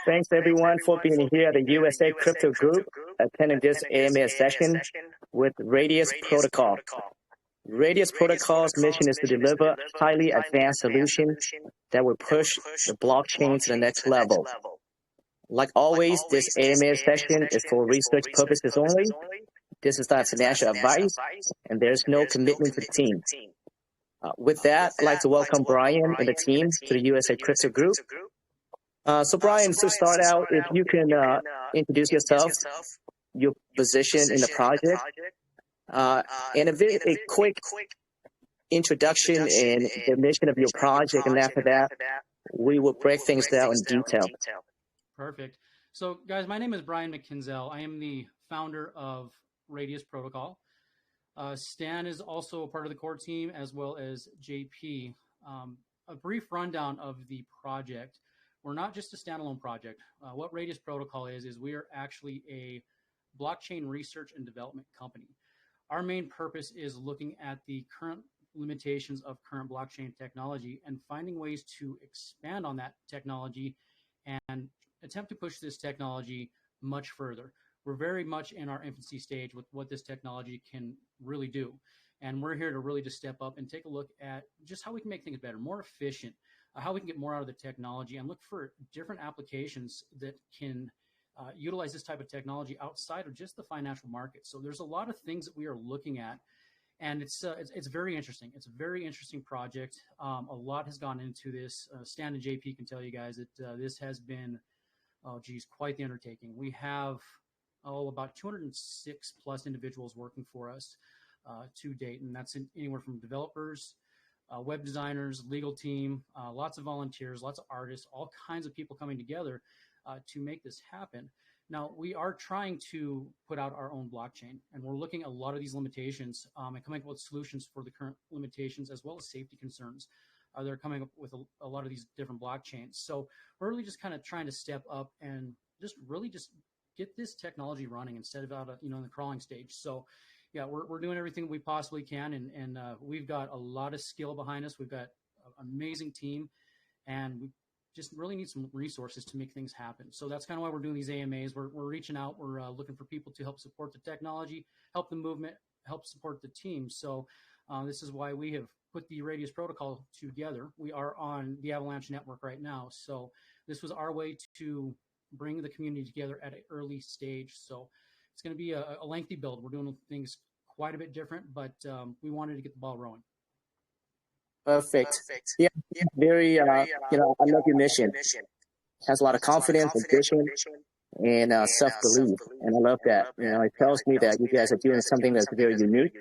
Thanks everyone for being here at the USA Crypto Group, attending this AMA session with Radius Protocol. Radius Protocol's mission is to deliver highly advanced solutions that will push the blockchain to the next level. Like always, this AMA session is for research purposes only. This is not financial advice, and there's no commitment to the team. With that, I'd like to welcome Brian and the team to the USA Crypto Group. So Brian, to start out, if you can introduce yourself, your position in the project, and a quick introduction and the mission of your project, and after that, we will break things down in detail. Perfect. So guys, my name is Brian McKinzel. I am the founder of Radius Protocol. Stan is also a part of the core team, as well as JP. A brief rundown of the project. We're not just a standalone project. What Radius Protocol is we are actually a blockchain research and development company. Our main purpose is looking at the current limitations of current blockchain technology and finding ways to expand on that technology and attempt to push this technology much further. We're very much in our infancy stage with what this technology can really do. And we're here to really just step up and take a look at just how we can make things better, more efficient, how we can get more out of the technology and look for different applications that can utilize this type of technology outside of just the financial market. So there's a lot of things that we are looking at, and it's very interesting. It's a very interesting project. A lot has gone into this. Stan and JP can tell you guys that this has been, quite the undertaking. We have about 206 plus individuals working for us to date, and that's anywhere from developers, web designers, legal team, lots of volunteers, lots of artists, all kinds of people coming together to make this happen. Now, we are trying to put out our own blockchain, and we're looking at a lot of these limitations and coming up with solutions for the current limitations as well as safety concerns. They're coming up with a lot of these different blockchains. So we're really just kind of trying to step up and just get this technology running instead of out in the crawling stage. So yeah, we're doing everything we possibly can, and we've got a lot of skill behind us. We've got an amazing team, and we just really need some resources to make things happen. So that's kind of why we're doing these AMAs. We're reaching out. We're looking for people to help support the technology, help the movement, help support the team. So this is why we have put the Radius Protocol together. We are on the Avalanche network right now. So this was our way to bring the community together at an early stage. So it's going to be a lengthy build. We're doing things quite a bit different, but we wanted to get the ball rolling. Perfect. Yeah, very, I love your mission. Has a lot of confidence, ambition, and self-belief. And I love that. It tells me that you guys are doing something that's very unique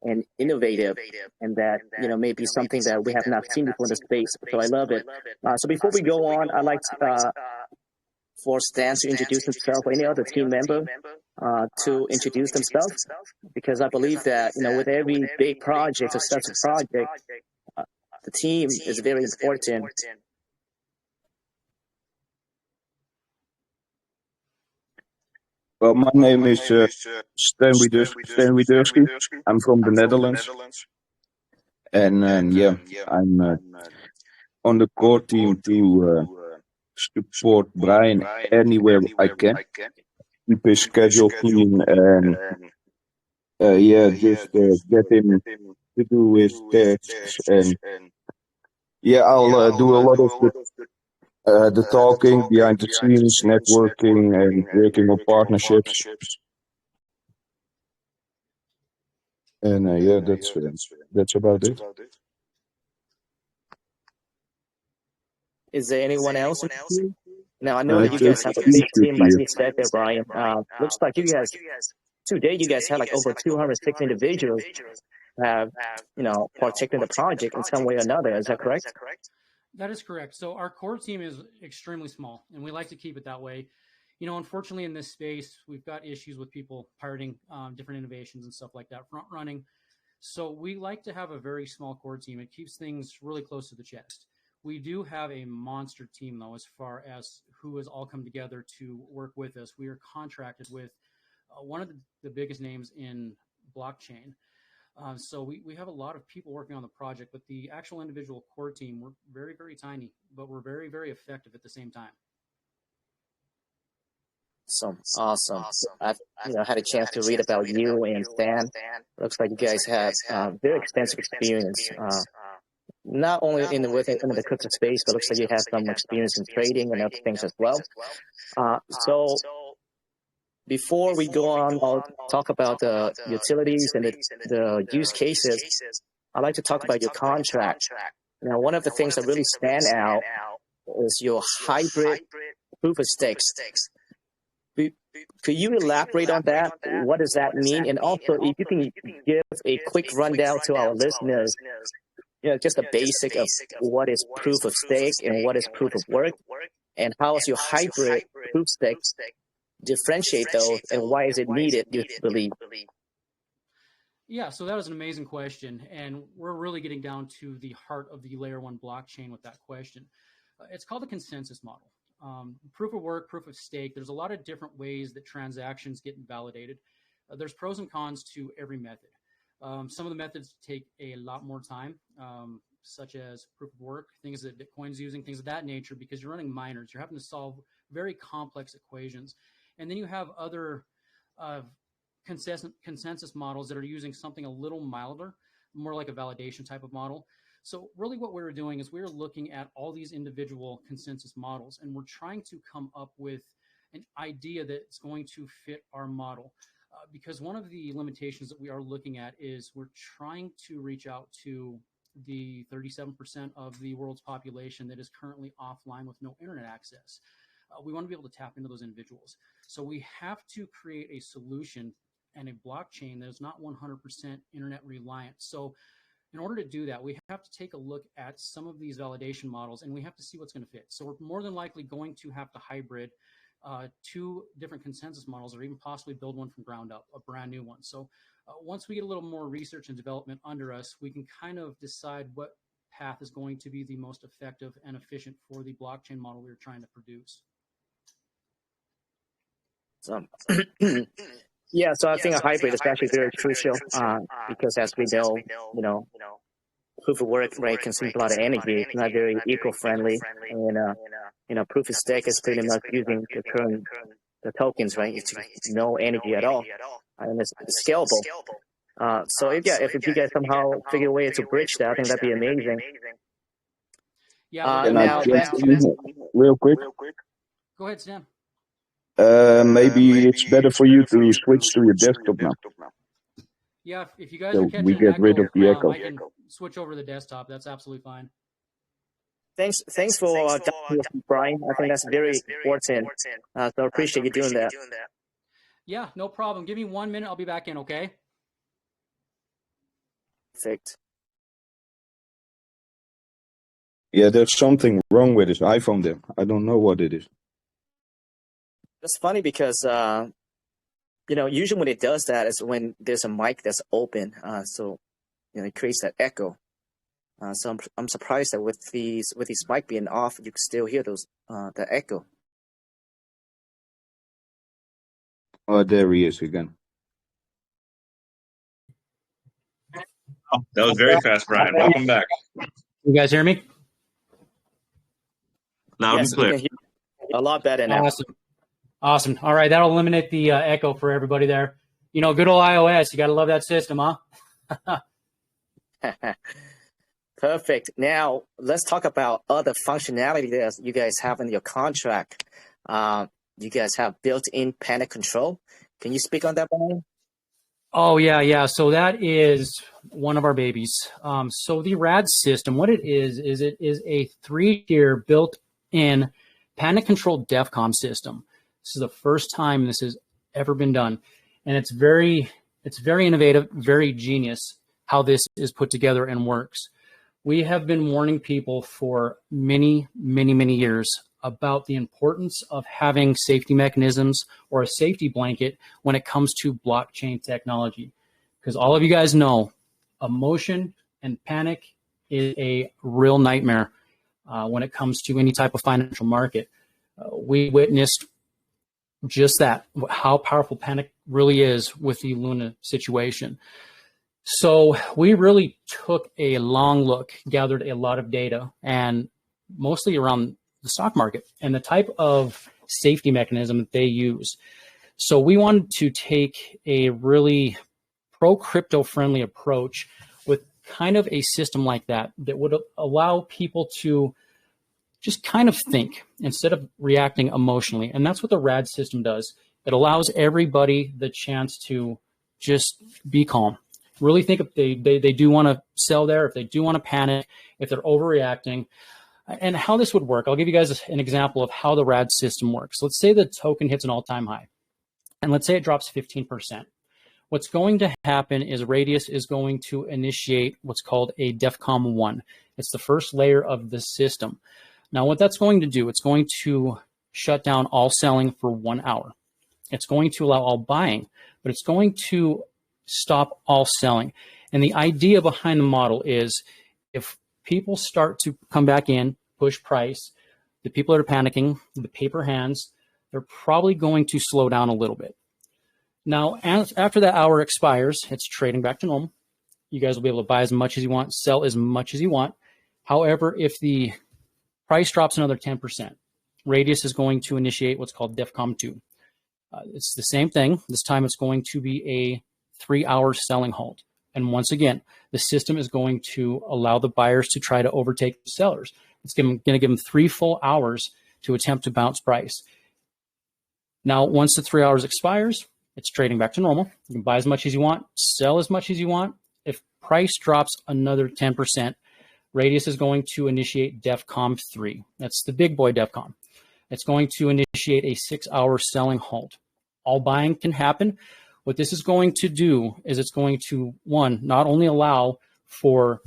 and innovative, and that, maybe something that we have not seen before in the space. So I love it. So before we go on, I'd like to, for Stan to introduce himself, or any other team member to introduce themselves, because I believe that, with every big project, successful project, the team is very important. Well, my name is Stan Wiederski. I'm from the Netherlands. And I'm on the core team to support Brian anywhere I can. Keep his schedule clean and just get him to do his tasks. And I'll do a lot of the talking behind the scenes, networking, and working on partnerships. And that's about it. Is there anyone else? Now, I know that you guys have a big team, like you said there, Brian. Looks like you guys, today you guys had like over 206 individuals have, partaken in the project in some way or another. Is that correct? That is correct. So our core team is extremely small, and we like to keep it that way. Unfortunately, in this space, we've got issues with people pirating different innovations and stuff like that, front running. So we like to have a very small core team. It keeps things really close to the chest. We do have a monster team, though, as far as who has all come together to work with us. We are contracted with one of the biggest names in blockchain. So we have a lot of people working on the project, but the actual individual core team, we're very, very tiny, but we're very, very effective at the same time. Awesome. I've had a chance to read about you and Stan. Looks like you guys have very extensive experience, not only within the crypto space, but looks like you have some experience in trading and other things as well. So before we go on, I'll talk about the utilities and the use cases. I'd like to talk about your contract. Now, one of the things that really stand out is your hybrid proof of stakes. Could you elaborate on that? What does that mean? And also, if you can give a quick rundown to our listeners, just the basic of what is proof of stake and what is proof of work, and how is your hybrid proof stake differentiate those, and why is it needed, you believe? Yeah, so that was an amazing question, and we're really getting down to the heart of the layer 1 blockchain with that question. It's called the consensus model. Proof of work, proof of stake, there's a lot of different ways that transactions get validated. There's pros and cons to every method. Some of the methods take a lot more time, such as proof of work, things that Bitcoin's using, things of that nature, because you're running miners. You're having to solve very complex equations. And then you have other consensus models that are using something a little milder, more like a validation type of model. So really what we were doing is we were looking at all these individual consensus models, and we're trying to come up with an idea that's going to fit our model. Because one of the limitations that we are looking at is we're trying to reach out to the 37% of the world's population that is currently offline with no internet access. We want to be able to tap into those individuals. So we have to create a solution and a blockchain that is not 100% internet reliant. So in order to do that, we have to take a look at some of these validation models, and we have to see what's going to fit. So we're more than likely going to have to hybrid 2 different consensus models, or even possibly build one from ground up, a brand new one. So once we get a little more research and development under us, we can kind of decide what path is going to be the most effective and efficient for the blockchain model we're trying to produce. Yeah, so I think a hybrid is actually very crucial because, as we know, proof of work, right, consumes a lot of energy. It's not very eco-friendly, and proof of stake is pretty much using the tokens, right? It's no energy at all, and it's scalable. So if you guys somehow figure a way to bridge that, I think that'd be amazing. Yeah. Now, real quick. Go ahead, Sam. Maybe it's better for you to switch to your desktop now. Yeah, if you guys are catching we get rid of the echo. I can switch over to the desktop. That's absolutely fine. Thanks for Brian. I think that's very important. So I appreciate you doing that. Yeah, no problem. Give me 1 minute. I'll be back in, okay? Perfect. Yeah, there's something wrong with his iPhone there. I don't know what it is. That's funny because, usually when it does that is when there's a mic that's open. So, it creates that echo. So I'm surprised that with these mic being off, you can still hear the echo. Oh, there he is again. Oh, that was very fast, Brian. Welcome back. You guys hear me? Loud and clear. We can hear a lot better now. Awesome. All right, that'll eliminate the echo for everybody there. Good old iOS. You got to love that system, huh? Perfect. Now, let's talk about other functionality that you guys have in your contract. You guys have built-in panic control. Can you speak on that, Brian? Oh, yeah. So that is one of our babies. So the RAD system, what it is it is a 3-tier built-in panic control Defcom system. This is the first time this has ever been done. And it's very innovative, very genius how this is put together and works. We have been warning people for many, many, many years about the importance of having safety mechanisms or a safety blanket when it comes to blockchain technology. Because all of you guys know emotion and panic is a real nightmare when it comes to any type of financial market. We witnessed just that, how powerful panic really is with the Luna situation. So we really took a long look, gathered a lot of data, and mostly around the stock market and the type of safety mechanism that they use. So we wanted to take a really pro-crypto friendly approach with kind of a system like that would allow people to just kind of think instead of reacting emotionally. And that's what the RAD system does. It allows everybody the chance to just be calm. Really think if they do want to sell there, if they do want to panic, if they're overreacting, and how this would work. I'll give you guys an example of how the RAD system works. Let's say the token hits an all-time high, and let's say it drops 15%. What's going to happen is Radius is going to initiate what's called a Defcom 1. It's the first layer of the system. Now, what that's going to do, it's going to shut down all selling for 1 hour. It's going to allow all buying, but it's going to stop all selling. And the idea behind the model is if people start to come back in, push price, the people that are panicking, the paper hands, they're probably going to slow down a little bit. Now, after that hour expires, it's trading back to normal. You guys will be able to buy as much as you want, sell as much as you want. However, if the price drops another 10%, Radius is going to initiate what's called Defcom 2. It's the same thing. This time it's going to be a 3-hour selling halt. And once again, the system is going to allow the buyers to try to overtake the sellers. It's going to give them 3 full hours to attempt to bounce price. Now, once the 3 hours expires, it's trading back to normal. You can buy as much as you want, sell as much as you want. If price drops another 10%, Radius is going to initiate Defcom 3. That's the big boy Defcom. It's going to initiate a 6-hour selling halt. All buying can happen. What this is going to do is it's going to, one, not only allow for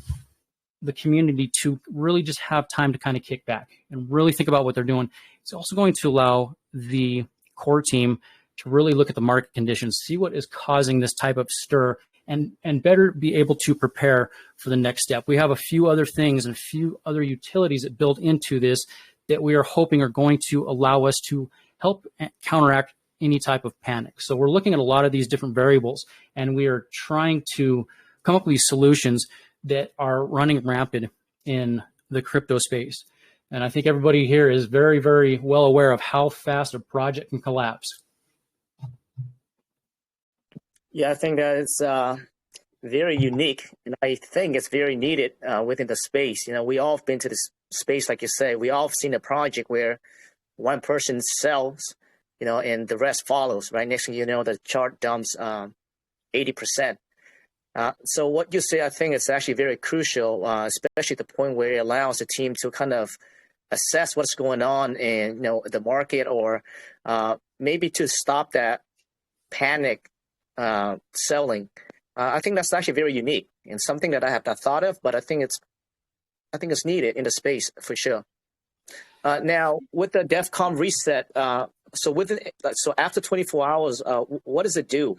the community to really just have time to kind of kick back and really think about what they're doing. It's also going to allow the core team to really look at the market conditions, see what is causing this type of stir, and better be able to prepare for the next step. We have a few other things and a few other utilities that build into this that we are hoping are going to allow us to help counteract any type of panic. So we're looking at a lot of these different variables, and we are trying to come up with these solutions that are running rampant in the crypto space. And I think everybody here is very, very well aware of how fast a project can collapse. Yeah, I think that it's very unique, and I think it's very needed within the space. You know, we all have been to this space, like you say. We all have seen a project where one person sells, you know, and the rest follows, right? Next thing you know, the chart dumps 80%. So what you say, I think it's actually very crucial, especially at the point where it allows the team to kind of assess what's going on in, you know, the market, or maybe to stop that panic selling. I think that's actually very unique and something that I have not thought of, but I think it's needed in the space for sure. Now with the Defcom reset, so after 24 hours, what does it do?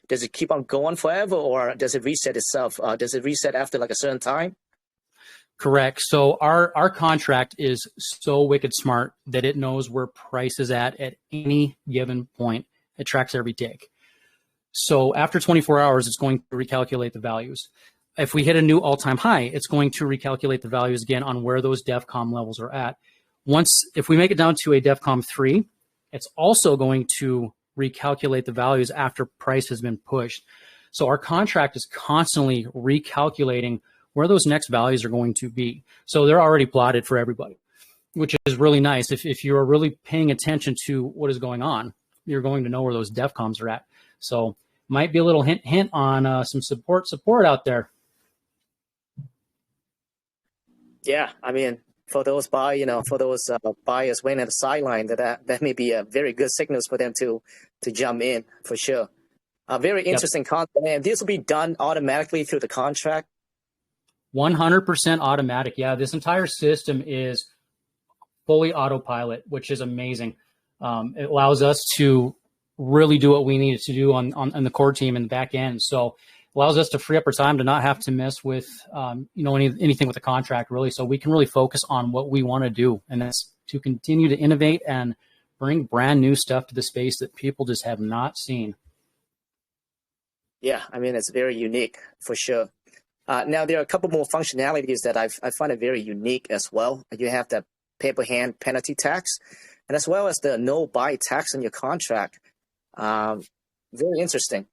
Does it keep on going forever, or does it reset itself? Does it reset after like a certain time? Correct. So our contract is so wicked smart that it knows where price is at any given point. It tracks every tick. So after 24 hours, it's going to recalculate the values. If we hit a new all-time high, it's going to recalculate the values again on where those Defcom levels are at. If we make it down to a Defcom 3, it's also going to recalculate the values after price has been pushed. So our contract is constantly recalculating where those next values are going to be. So they're already plotted for everybody, which is really nice. If you're really paying attention to what is going on, you're going to know where those Defcoms are at. So might be a little hint on some support out there. Yeah, I mean, for those buyers waiting at the sideline, that may be a very good signals for them to jump in for sure. Very interesting content, and this will be done automatically through the contract. 100% automatic. Yeah, this entire system is fully autopilot, which is amazing. It allows us to really do what we need to do on the core team and the back end. So it allows us to free up our time to not have to mess with anything with the contract, really. So we can really focus on what we want to do, and that's to continue to innovate and bring brand new stuff to the space that people just have not seen. Yeah, I mean, it's very unique for sure. Now, there are a couple more functionalities that I find it very unique as well. You have the paper hand penalty tax, and as well as the no buy tax on your contract. Very interesting.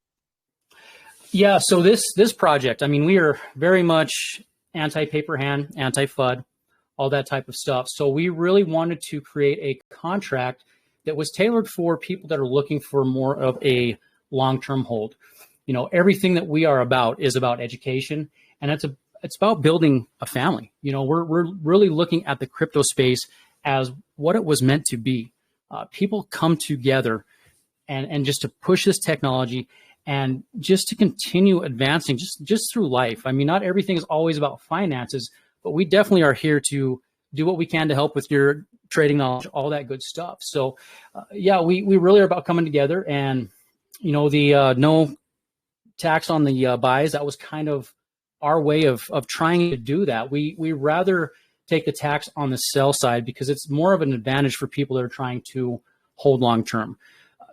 Yeah, so this project, I mean, we are very much anti-paper hand, anti-FUD, all that type of stuff. So we really wanted to create a contract that was tailored for people that are looking for more of a long-term hold. You know, everything that we are about is about education, and it's about building a family. You know, we're really looking at the crypto space as what it was meant to be. People come together and just to push this technology and just to continue advancing just through life. I mean, not everything is always about finances, but we definitely are here to do what we can to help with your trading knowledge, all that good stuff. So yeah, we really are about coming together. And, you know, the no tax on the buys, that was kind of our way of trying to do that. We rather take the tax on the sell side because it's more of an advantage for people that are trying to hold long term.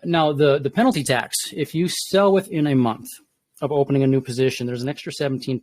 Now, the penalty tax, if you sell within a month of opening a new position, there's an extra 17%.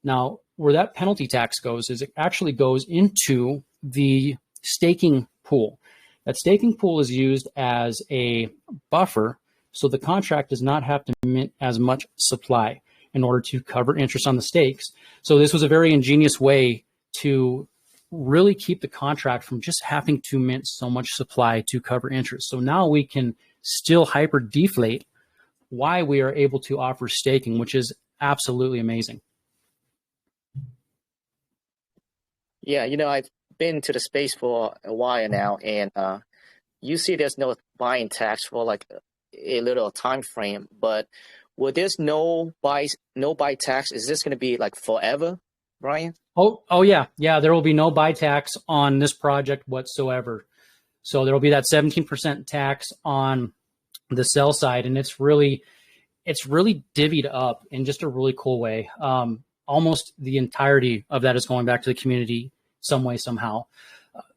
Now, where that penalty tax goes is it actually goes into the staking pool. That staking pool is used as a buffer, so the contract does not have to mint as much supply in order to cover interest on the stakes. So this was a very ingenious way to really keep the contract from just having to mint so much supply to cover interest. So now we can still hyper deflate why we are able to offer staking, which is absolutely amazing. Yeah, you know, I've been to the space for a while now, and you see there's no buying tax for like a little time frame, but with this no buy tax, is this going to be like forever, Brian? Oh yeah. There will be no buy tax on this project whatsoever. So there will be that 17% tax on the sell side, and it's really divvied up in just a really cool way. Almost the entirety of that is going back to the community some way, somehow.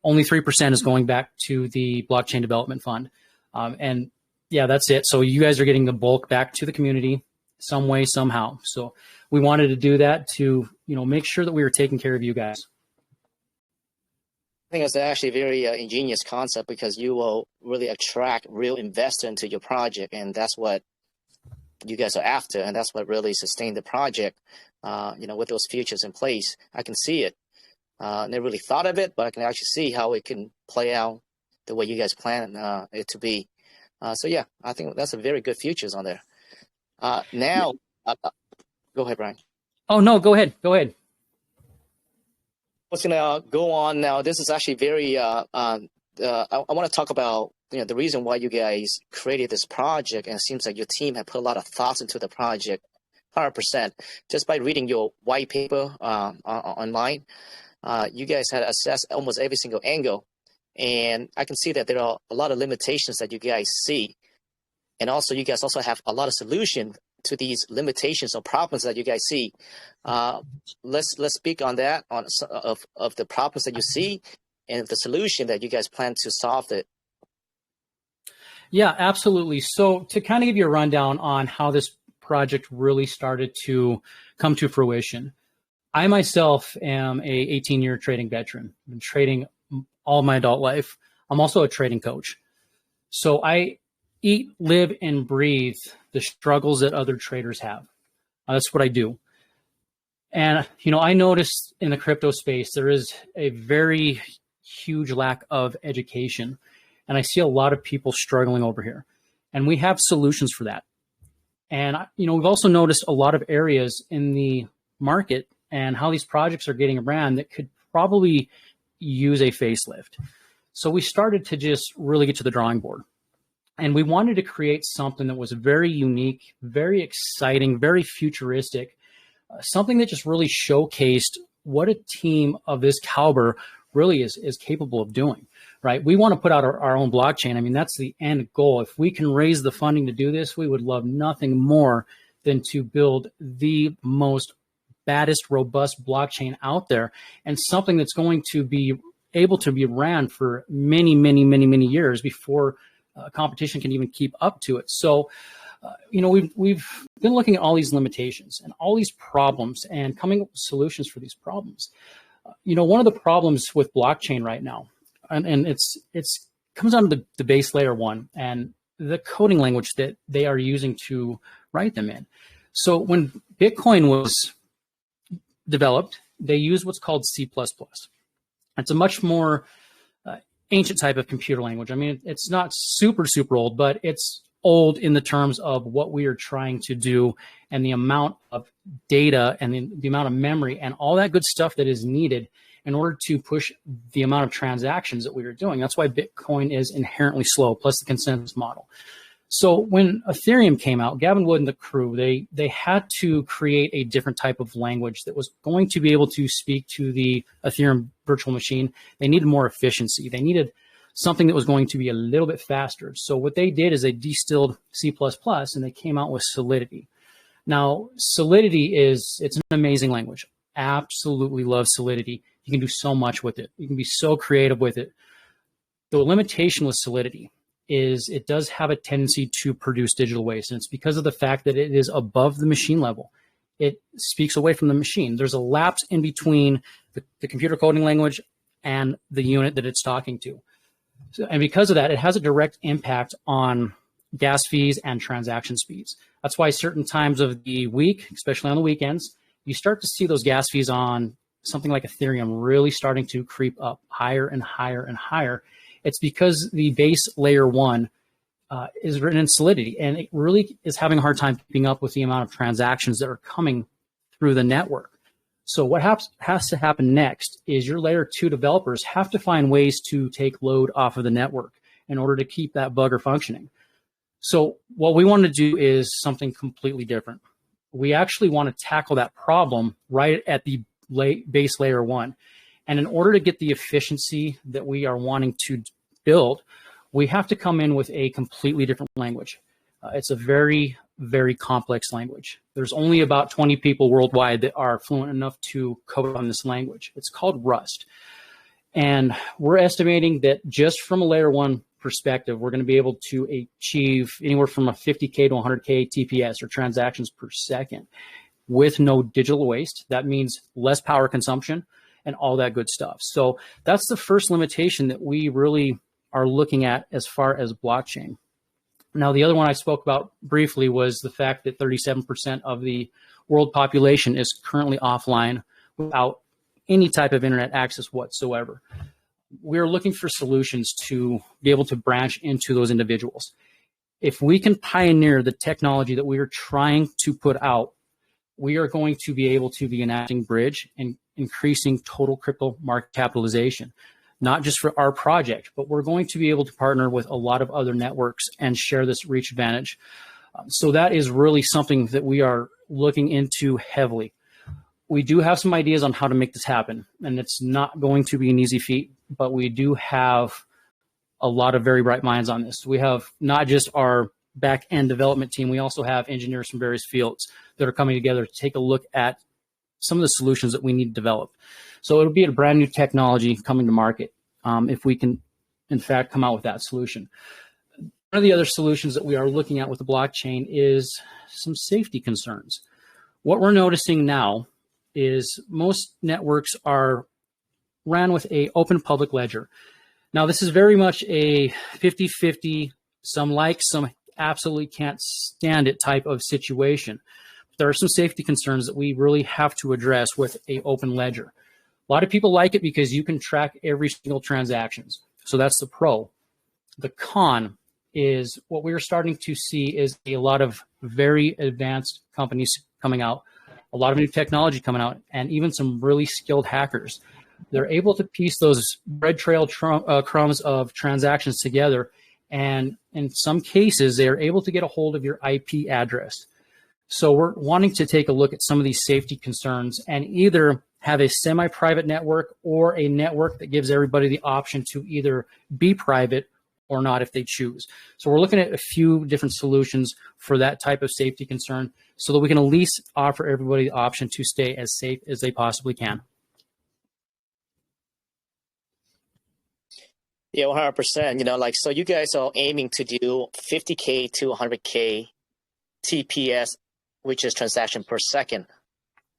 Only 3% is going back to the blockchain development fund. And yeah, that's it. So you guys are getting the bulk back to the community some way, somehow. So we wanted to do that to, you know, make sure that we were taking care of you guys. I think it's actually a very ingenious concept because you will really attract real investor into your project, and that's what you guys are after, and that's what really sustained the project. You know, with those features in place, I can see it. Never really thought of it, but I can actually see how it can play out the way you guys plan it to be. So yeah, I think that's a very good features on there. Now, go ahead, Brian. Oh no, go ahead. I was gonna go on now. This is actually very. I want to talk about the reason why you guys created this project, and it seems like your team had put a lot of thoughts into the project. 100%. Just by reading your white paper online, you guys had assessed almost every single angle, and I can see that there are a lot of limitations that you guys see, and also you guys also have a lot of solutions to these limitations or problems that you guys see. Let's speak on that of the problems that you see and the solution that you guys plan to solve it. Yeah, absolutely. So to kind of give you a rundown on how this project really started to come to fruition, I myself am a 18-year trading veteran. I've been trading all my adult life. I'm also a trading coach. So I eat, live, and breathe the struggles that other traders have. That's what I do. And, I noticed in the crypto space, there is a very huge lack of education. And I see a lot of people struggling over here. And we have solutions for that. And, we've also noticed a lot of areas in the market and how these projects are getting around that could probably use a facelift. So we started to just really get to the drawing board. And we wanted to create something that was very unique, very exciting, very futuristic, something that just really showcased what a team of this caliber really is capable of doing, right? We want to put out our own blockchain. I mean, that's the end goal. If we can raise the funding to do this, we would love nothing more than to build the most baddest, robust blockchain out there, and something that's going to be able to be ran for many, many, many, many years before competition can even keep up to it. So we've been looking at all these limitations and all these problems and coming up with solutions for these problems. One of the problems with blockchain right now, and it's comes down to the base layer one and the coding language that they are using to write them in. So when Bitcoin was developed, they used what's called C++. It's a much more ancient type of computer language. I mean, it's not super old, but it's old in the terms of what we are trying to do and the amount of data and the amount of memory and all that good stuff that is needed in order to push the amount of transactions that we are doing. That's why Bitcoin is inherently slow, plus the consensus model. So when Ethereum came out, Gavin Wood and the crew, they had to create a different type of language that was going to be able to speak to the Ethereum virtual machine. They needed more efficiency. They needed something that was going to be a little bit faster. So what they did is they distilled C++ and they came out with Solidity. Now, Solidity it's an amazing language. Absolutely love Solidity. You can do so much with it. You can be so creative with it. The limitation with Solidity is it does have a tendency to produce digital waste. And it's because of the fact that it is above the machine level. It speaks away from the machine. There's a lapse in between the computer coding language and the unit that it's talking to. So, and because of that, it has a direct impact on gas fees and transaction speeds. That's why certain times of the week, especially on the weekends, you start to see those gas fees on something like Ethereum really starting to creep up higher and higher and higher. It's because the base layer one is written in Solidity, and it really is having a hard time keeping up with the amount of transactions that are coming through the network. So what has to happen next is your layer two developers have to find ways to take load off of the network in order to keep that bugger functioning. So what we want to do is something completely different. We actually want to tackle that problem right at the base layer one. And in order to get the efficiency that we are wanting to build, we have to come in with a completely different language. It's a very, very complex language. There's only about 20 people worldwide that are fluent enough to code on this language. It's called Rust. And we're estimating that just from a layer one perspective, we're going to be able to achieve anywhere from a 50K to 100K TPS or transactions per second with no digital waste. That means less power consumption and all that good stuff. So that's the first limitation that we really are looking at as far as blockchain. Now, the other one I spoke about briefly was the fact that 37% of the world population is currently offline without any type of internet access whatsoever. We're looking for solutions to be able to branch into those individuals. If we can pioneer the technology that we are trying to put out, we are going to be able to be an acting bridge and increasing total crypto market capitalization, not just for our project, but we're going to be able to partner with a lot of other networks and share this reach advantage. So that is really something that we are looking into heavily. We do have some ideas on how to make this happen, and it's not going to be an easy feat, but we do have a lot of very bright minds on this. We have not just our back-end development team, we also have engineers from various fields that are coming together to take a look at some of the solutions that we need to develop. So it'll be a brand new technology coming to market if we can, in fact, come out with that solution. One of the other solutions that we are looking at with the blockchain is some safety concerns. What we're noticing now is most networks are ran with an open public ledger. Now, this is very much a 50-50, some like, some absolutely can't stand it type of situation. There are some safety concerns that we really have to address with an open ledger. A lot of people like it because you can track every single transactions. So that's the pro. The con is what we're starting to see is a lot of very advanced companies coming out, a lot of new technology coming out, and even some really skilled hackers. They're able to piece those bread trail crumbs of transactions together, and in some cases, they're able to get a hold of your IP address. So we're wanting to take a look at some of these safety concerns and either have a semi-private network or a network that gives everybody the option to either be private or not if they choose. So we're looking at a few different solutions for that type of safety concern so that we can at least offer everybody the option to stay as safe as they possibly can. Yeah, 100%. So you guys are aiming to do 50K to 100K TPS, which is transaction per second.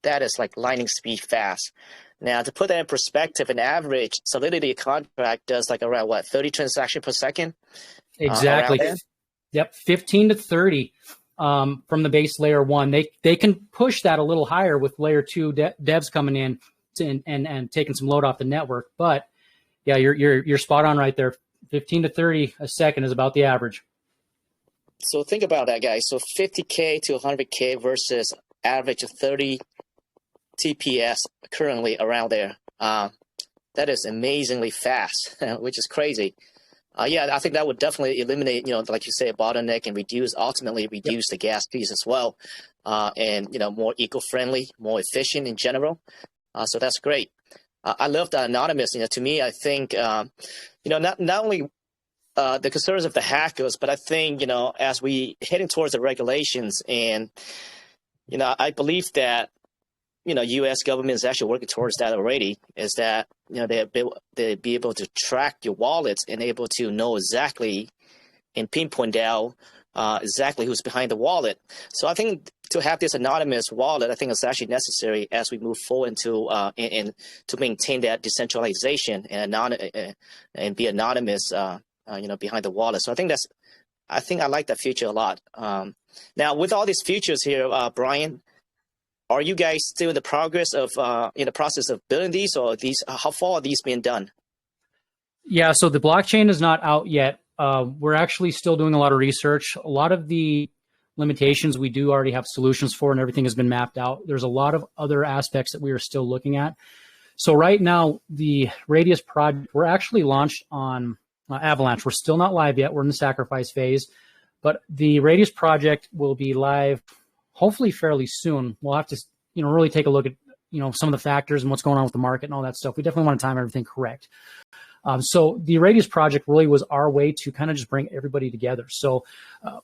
That is like lightning speed fast. Now, to put that in perspective, an average Solidity contract does like around, what, 30 transactions per second? Exactly. Yep, 15 to 30 from the base layer 1. They can push that a little higher with layer 2 devs coming in and taking some load off the network. But yeah, you're spot on right there. 15 to 30 a second is about the average. So think about that, guys. So 50K to 100K versus average of 30 TPS currently around there. That is amazingly fast, which is crazy. Yeah, I think that would definitely eliminate, like you say, a bottleneck and ultimately reduce the gas fees as well. And, more eco-friendly, more efficient in general. So that's great. I love the anonymous. To me, I think, not only the concerns of the hackers, but I think, as we heading towards the regulations and, I believe that, U.S. government is actually working towards that already, is that, they'll be able to track your wallets and able to know exactly and pinpoint down exactly who's behind the wallet. So I think to have this anonymous wallet, I think it's actually necessary as we move forward into and to maintain that decentralization and be anonymous, behind the wallet. So I think I like that feature a lot. Now, with all these features here, Brian, are you guys still in the process of building these, or how far are these being done? Yeah, so the blockchain is not out yet. We're actually still doing a lot of research. A lot of the limitations we do already have solutions for, and everything has been mapped out. There's a lot of other aspects that we are still looking at. So right now, the Radius project, we're actually launched on Avalanche. We're still not live yet. We're in the sacrifice phase, but the Radius project will be live hopefully fairly soon. We'll have to, really take a look at, some of the factors and what's going on with the market and all that stuff. We definitely want to time everything correct. So the Radius project really was our way to kind of just bring everybody together. So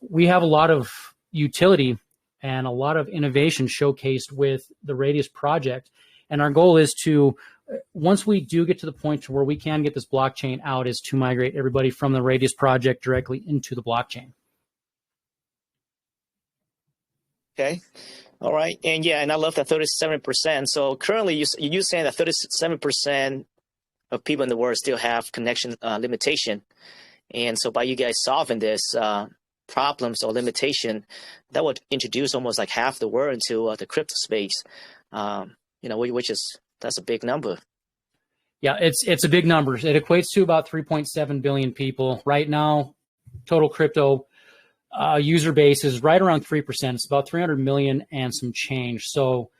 we have a lot of utility and a lot of innovation showcased with the Radius project. And our goal is to, once we do get to the point to where we can get this blockchain out, is to migrate everybody from the Radius project directly into the blockchain. Okay. All right. And yeah, and I love that 37%. So currently you're saying that 37% of people in the world still have connection limitation. And so by you guys solving this problems or limitation, that would introduce almost like half the world into the crypto space, that's a big number. Yeah, it's a big number. It equates to about 3.7 billion people. Right now, total crypto user base is right around 3%. It's about 300 million and some change. So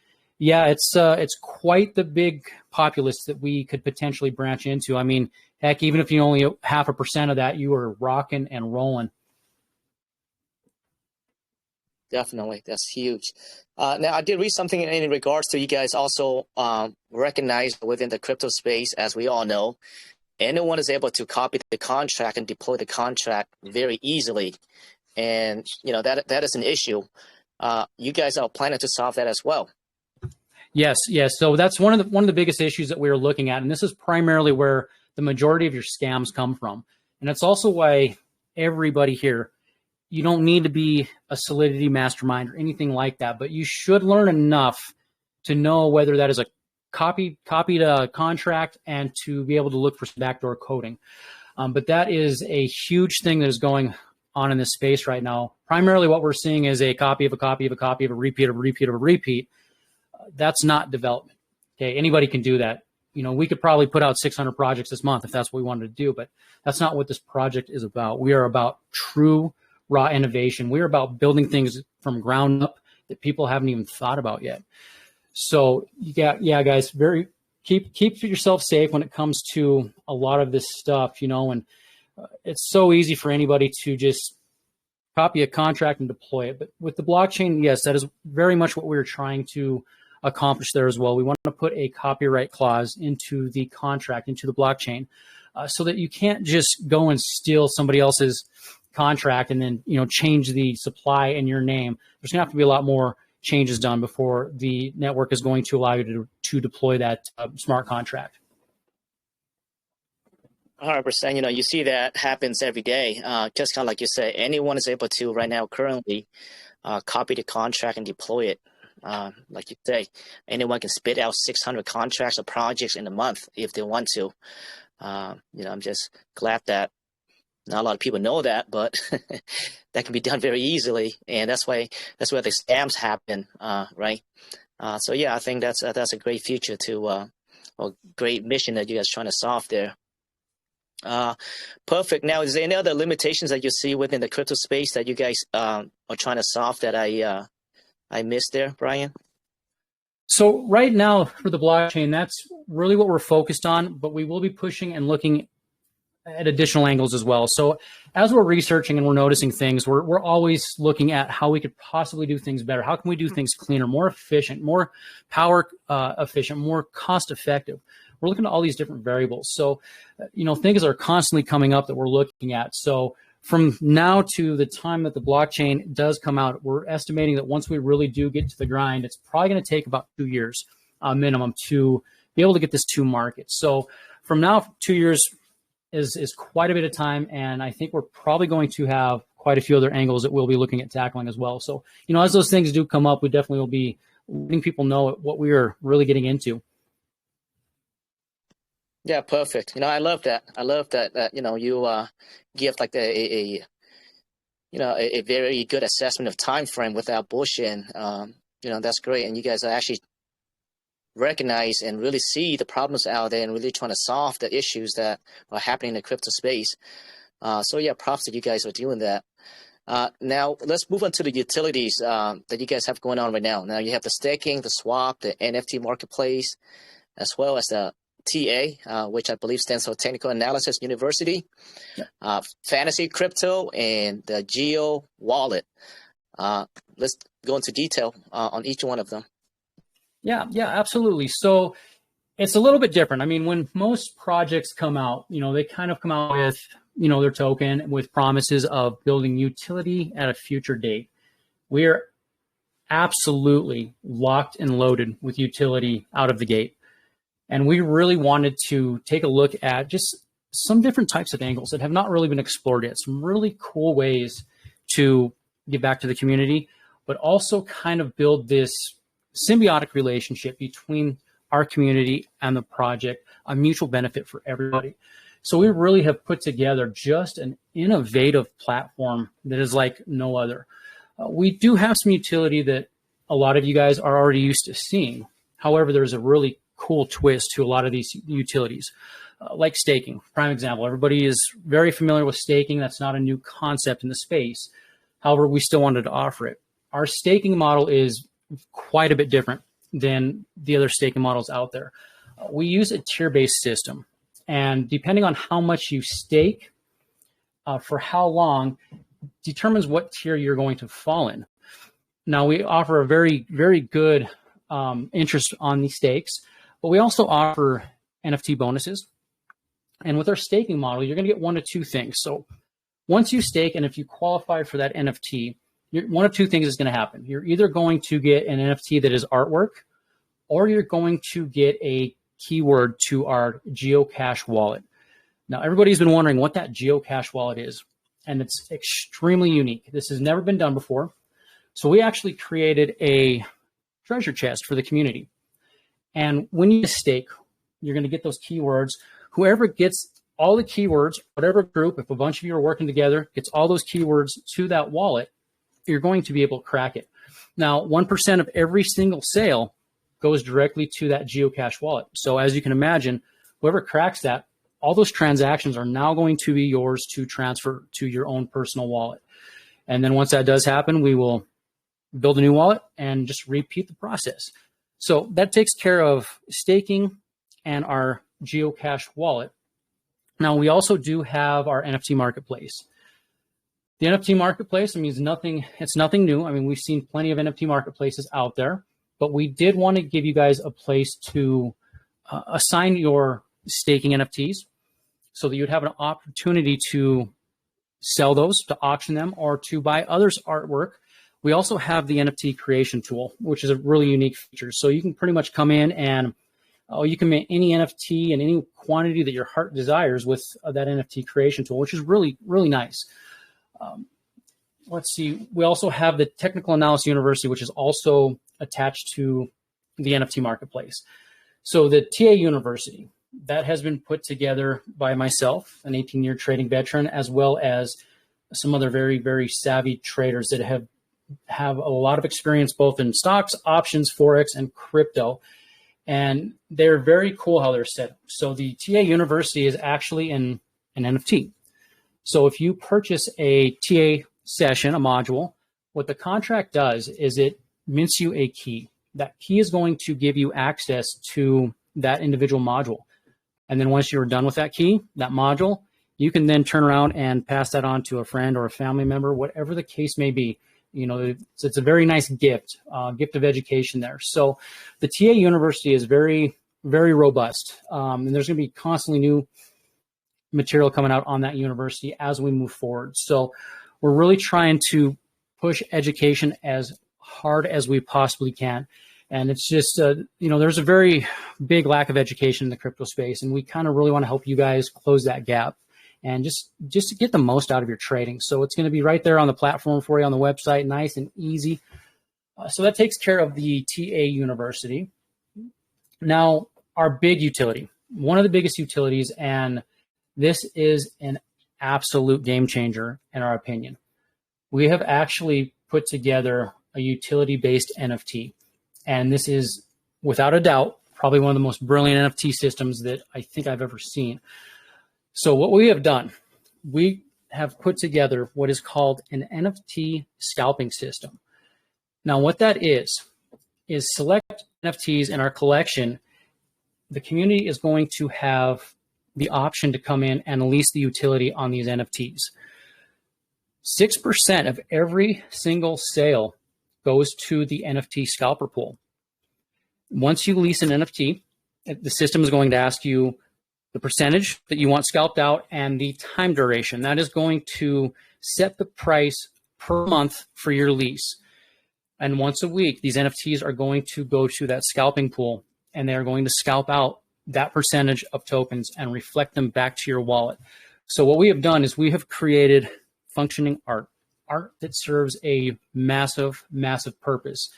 yeah, it's quite the big populace that we could potentially branch into. I mean, heck, even if you only 0.5% of that, you are rocking and rolling. Definitely. That's huge. Now, I did read something in regards to you guys also recognize within the crypto space, as we all know, anyone is able to copy the contract and deploy the contract very easily. And, that is an issue. You guys are planning to solve that as well. Yes. So that's one of the biggest issues that we're looking at. And this is primarily where the majority of your scams come from. And that's also why everybody here, you don't need to be a Solidity mastermind or anything like that, but you should learn enough to know whether that is a copied contract and to be able to look for backdoor coding. But that is a huge thing that is going on in this space right now. Primarily what we're seeing is a copy of a copy of a copy of a repeat of a repeat of a repeat. That's not development. Okay, anybody can do that. We could probably put out 600 projects this month if that's what we wanted to do, but that's not what this project is about. We are about true raw innovation. We're about building things from ground up that people haven't even thought about yet. So guys, keep yourself safe when it comes to a lot of this stuff, and it's so easy for anybody to just copy a contract and deploy it. But with the blockchain, yes, that is very much what we're trying to accomplish there as well. We want to put a copyright clause into the contract, into the blockchain, so that you can't just go and steal somebody else's contract and then change the supply in your name. There's gonna have to be a lot more changes done before the network is going to allow you to deploy that smart contract. 100%. You see that happens every day. Just kind of like you say, anyone is able to right now currently copy the contract and deploy it. Like you say, anyone can spit out 600 contracts or projects in a month if they want to. I'm just glad that not a lot of people know that, but that can be done very easily, and that's where the scams happen, right? So yeah, I think that's a great feature to or great mission that you guys are trying to solve there. Perfect. Now, is there any other limitations that you see within the crypto space that you guys are trying to solve that I missed there, Brian? So right now for the blockchain, that's really what we're focused on, but we will be pushing and looking at additional angles as well. So as we're researching and we're noticing things, we're always looking at how we could possibly do things better. How can we do things cleaner, more efficient, more power efficient, more cost effective? We're looking at all these different variables. So, things are constantly coming up that we're looking at. So from now to the time that the blockchain does come out, we're estimating that once we really do get to the grind, it's probably going to take about 2 years minimum to be able to get this to market. So from now, 2 years is quite a bit of time, and I think we're probably going to have quite a few other angles that we'll be looking at tackling as well. So, as those things do come up, we definitely will be letting people know what we are really getting into. Yeah, perfect. I love that. I love that you give like a very good assessment of time frame without bullshit. That's great, and you guys are actually recognize and really see the problems out there and really trying to solve the issues that are happening in the crypto space. So yeah, props that you guys are doing that. Now let's move on to the utilities that you guys have going on right now. Now you have the staking, the swap, the NFT marketplace, as well as the TA, which I believe stands for Technical Analysis University, Fantasy Crypto, and the Geo Wallet. Let's go into detail on each one of them. Yeah, absolutely. So it's a little bit different. I mean, when most projects come out, they kind of come out with, their token with promises of building utility at a future date. We're absolutely locked and loaded with utility out of the gate. And we really wanted to take a look at just some different types of angles that have not really been explored yet. Some really cool ways to give back to the community, but also kind of build this symbiotic relationship between our community and the project, a mutual benefit for everybody. So we really have put together just an innovative platform that is like no other. We do have some utility that a lot of you guys are already used to seeing. However, there's a really cool twist to a lot of these utilities, like staking. Prime example, everybody is very familiar with staking. That's not a new concept in the space. However, we still wanted to offer it. Our staking model is quite a bit different than the other staking models out there. We use a tier-based system, and depending on how much you stake for how long determines what tier you're going to fall in. Now, we offer a very, very good interest on these stakes, but we also offer NFT bonuses. And with our staking model, you're going to get one of two things. So once you stake, and if you qualify for that NFT, one of two things is going to happen. You're either going to get an NFT that is artwork, or you're going to get a keyword to our geocache wallet. Now, everybody's been wondering what that geocache wallet is, and it's extremely unique. This has never been done before. So we actually created a treasure chest for the community. And when you stake, you're going to get those keywords. Whoever gets all the keywords, whatever group, if a bunch of you are working together, gets all those keywords to that wallet, you're going to be able to crack it. Now, 1% of every single sale goes directly to that geocache wallet. So as you can imagine, whoever cracks that, all those transactions are now going to be yours to transfer to your own personal wallet. And then once that does happen, we will build a new wallet and just repeat the process. So that takes care of staking and our geocache wallet. Now, we also do have our NFT marketplace. The NFT marketplace, I mean, it's nothing new. I mean, we've seen plenty of NFT marketplaces out there, but we did want to give you guys a place to assign your staking NFTs so that you'd have an opportunity to sell those, to auction them, or to buy others' artwork. We also have the NFT creation tool, which is a really unique feature. So you can pretty much come in and you can make any NFT in any quantity that your heart desires with that NFT creation tool, which is really, really nice. let's see, we also have the Technical Analysis University, which is also attached to the NFT marketplace. So the TA University, that has been put together by myself, an 18-year trading veteran, as well as some other very, very savvy traders that have a lot of experience both in stocks, options, Forex, and crypto. And they're very cool how they're set up. So the TA University is actually an NFT. So if you purchase a TA session, a module, what the contract does is it mints you a key. That key is going to give you access to that individual module. And then once you're done with that key, that module, you can then turn around and pass that on to a friend or a family member, whatever the case may be. You know, it's a very nice gift, gift of education there. So the TA University is very, very robust. And there's going to be constantly new material coming out on that university as we move forward. So we're really trying to push education as hard as we possibly can. And it's just, you know, there's a very big lack of education in the crypto space, and we kind of really want to help you guys close that gap and just to get the most out of your trading. So it's going to be right there on the platform for you on the website, nice and easy. So that takes care of the TA University. Now, our big utility, one of the biggest utilities, and this is an absolute game changer in our opinion. We have actually put together a utility-based NFT. And this is, without a doubt, probably one of the most brilliant NFT systems that I think I've ever seen. So what we have done, we have put together what is called an NFT scalping system. Now, what that is select NFTs in our collection. The community is going to have the option to come in and lease the utility on these NFTs. 6% of every single sale goes to the NFT scalper pool. Once you lease an NFT, the system is going to ask you the percentage that you want scalped out and the time duration. That is going to set the price per month for your lease. And once a week, these NFTs are going to go to that scalping pool, and they're going to scalp out that percentage of tokens and reflect them back to your wallet. So what we have done is we have created functioning art that serves a massive, massive purpose.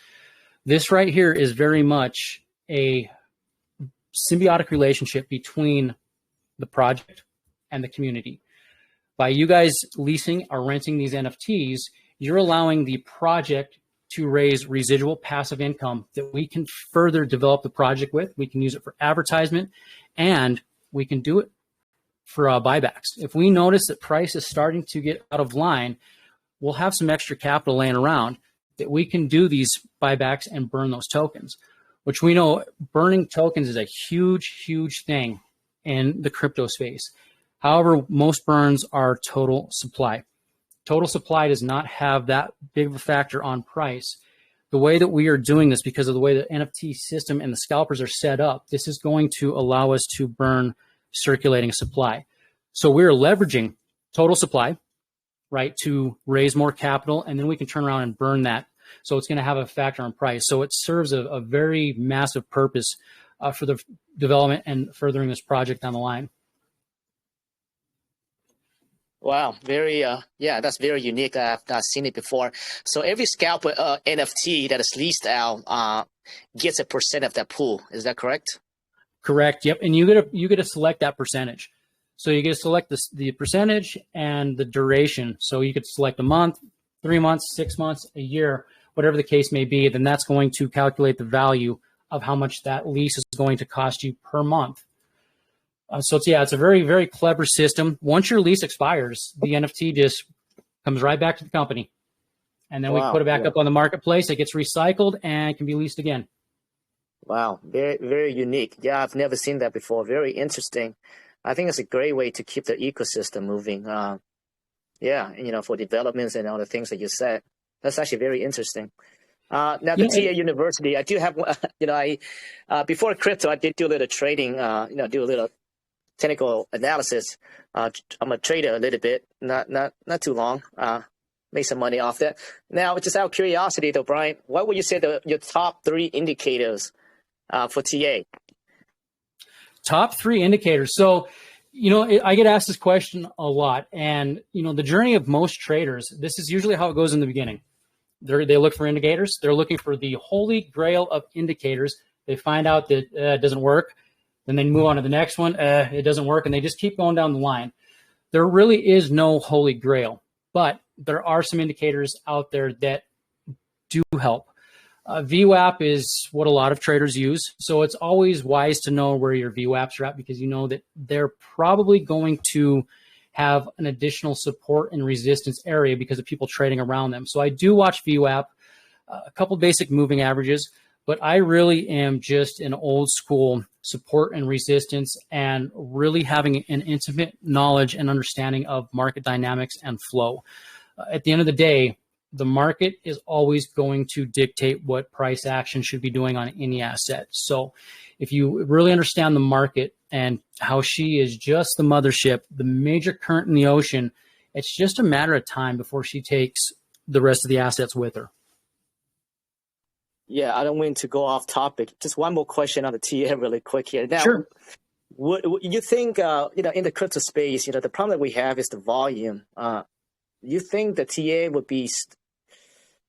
This right here is very much a symbiotic relationship between the project and the community. By you guys leasing or renting these NFTs, you're allowing the project to raise residual passive income that we can further develop the project with. We can use it for advertisement, and we can do it for buybacks. If we notice that price is starting to get out of line, we'll have some extra capital laying around that we can do these buybacks and burn those tokens, which we know burning tokens is a huge, huge thing in the crypto space. However, most burns are total supply. Total supply does not have that big of a factor on price. The way that we are doing this, because of the way the NFT system and the scalpers are set up, this is going to allow us to burn circulating supply. So we're leveraging total supply, right, to raise more capital, and then we can turn around and burn that. So it's going to have a factor on price. So it serves a very massive purpose for the development and furthering this project down the line. Wow, very, yeah, that's very unique. I've not seen it before. So every scalper NFT that is leased out gets a percent of that pool. Is that correct? Correct. Yep. And you get to select that percentage. So you get to select the percentage and the duration. So you could select a month, 3 months, 6 months, a year, whatever the case may be. Then that's going to calculate the value of how much that lease is going to cost you per month. So it's a very, very clever system. Once your lease expires, the NFT just comes right back to the company. And then we put it back up on the marketplace. It gets recycled and can be leased again. Wow. Very, very unique. Yeah, I've never seen that before. Very interesting. I think it's a great way to keep the ecosystem moving. Yeah, for developments and all the things that you said. That's actually very interesting. Now, the TA University, I do have, before crypto, I did do a little trading, do a little technical analysis. I'm a trader a little bit, not too long. Made some money off that. Now, just out of curiosity, though, Brian, what would you say your top 3 indicators for TA? Top 3 indicators. So I get asked this question a lot, and the journey of most traders, this is usually how it goes in the beginning. They look for indicators. They're looking for the holy grail of indicators. They find out that it doesn't work. Then they move on to the next one. It doesn't work. And they just keep going down the line. There really is no holy grail, but there are some indicators out there that do help. VWAP is what a lot of traders use. So it's always wise to know where your VWAPs are at, because you know that they're probably going to have an additional support and resistance area because of people trading around them. So I do watch VWAP, a couple basic moving averages, but I really am just an old school support and resistance, and really having an intimate knowledge and understanding of market dynamics and flow. At the end of the day, the market is always going to dictate what price action should be doing on any asset. So if you really understand the market and how she is just the mothership, the major current in the ocean, it's just a matter of time before she takes the rest of the assets with her. Yeah, I don't mean to go off topic. Just one more question on the TA really quick here. Now, sure. What you think, in the crypto space, the problem that we have is the volume. You think the TA would be,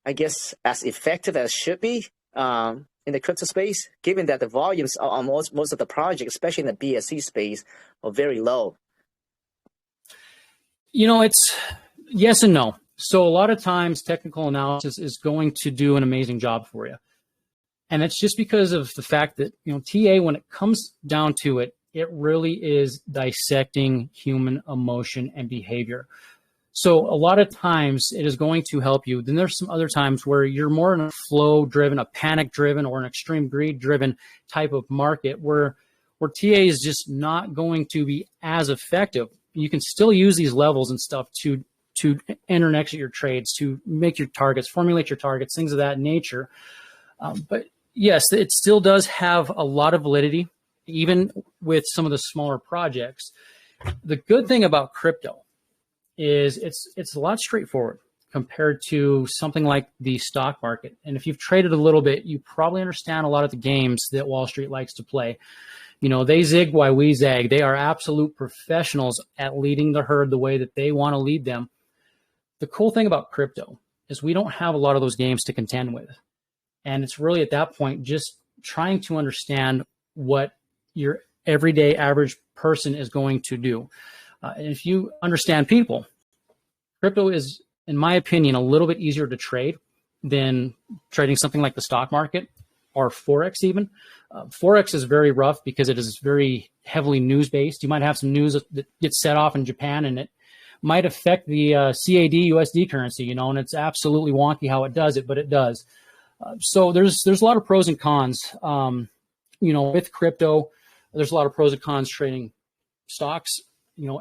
I guess, as effective as it should be in the crypto space, given that the volumes on most of the projects, especially in the BSC space, are very low? It's yes and no. So a lot of times technical analysis is going to do an amazing job for you. And it's just because of the fact that, TA, when it comes down to it, it really is dissecting human emotion and behavior. So a lot of times it is going to help you. Then there's some other times where you're more in a flow driven, a panic driven, or an extreme greed driven type of market where TA is just not going to be as effective. You can still use these levels and stuff to enter and exit your trades, to make your targets, formulate your targets, things of that nature. But yes, it still does have a lot of validity, even with some of the smaller projects. The good thing about crypto is it's a lot straightforward compared to something like the stock market. And if you've traded a little bit, you probably understand a lot of the games that Wall Street likes to play. They zig while we zag. They are absolute professionals at leading the herd the way that they want to lead them. The cool thing about crypto is we don't have a lot of those games to contend with. And it's really at that point just trying to understand what your everyday average person is going to do. And if you understand people, crypto is, in my opinion, a little bit easier to trade than trading something like the stock market or Forex even. Forex is very rough because it is very heavily news-based. You might have some news that gets set off in Japan, and it might affect the CAD USD currency, and it's absolutely wonky how it does it, but it does. So there's a lot of pros and cons. With crypto, there's a lot of pros and cons trading stocks.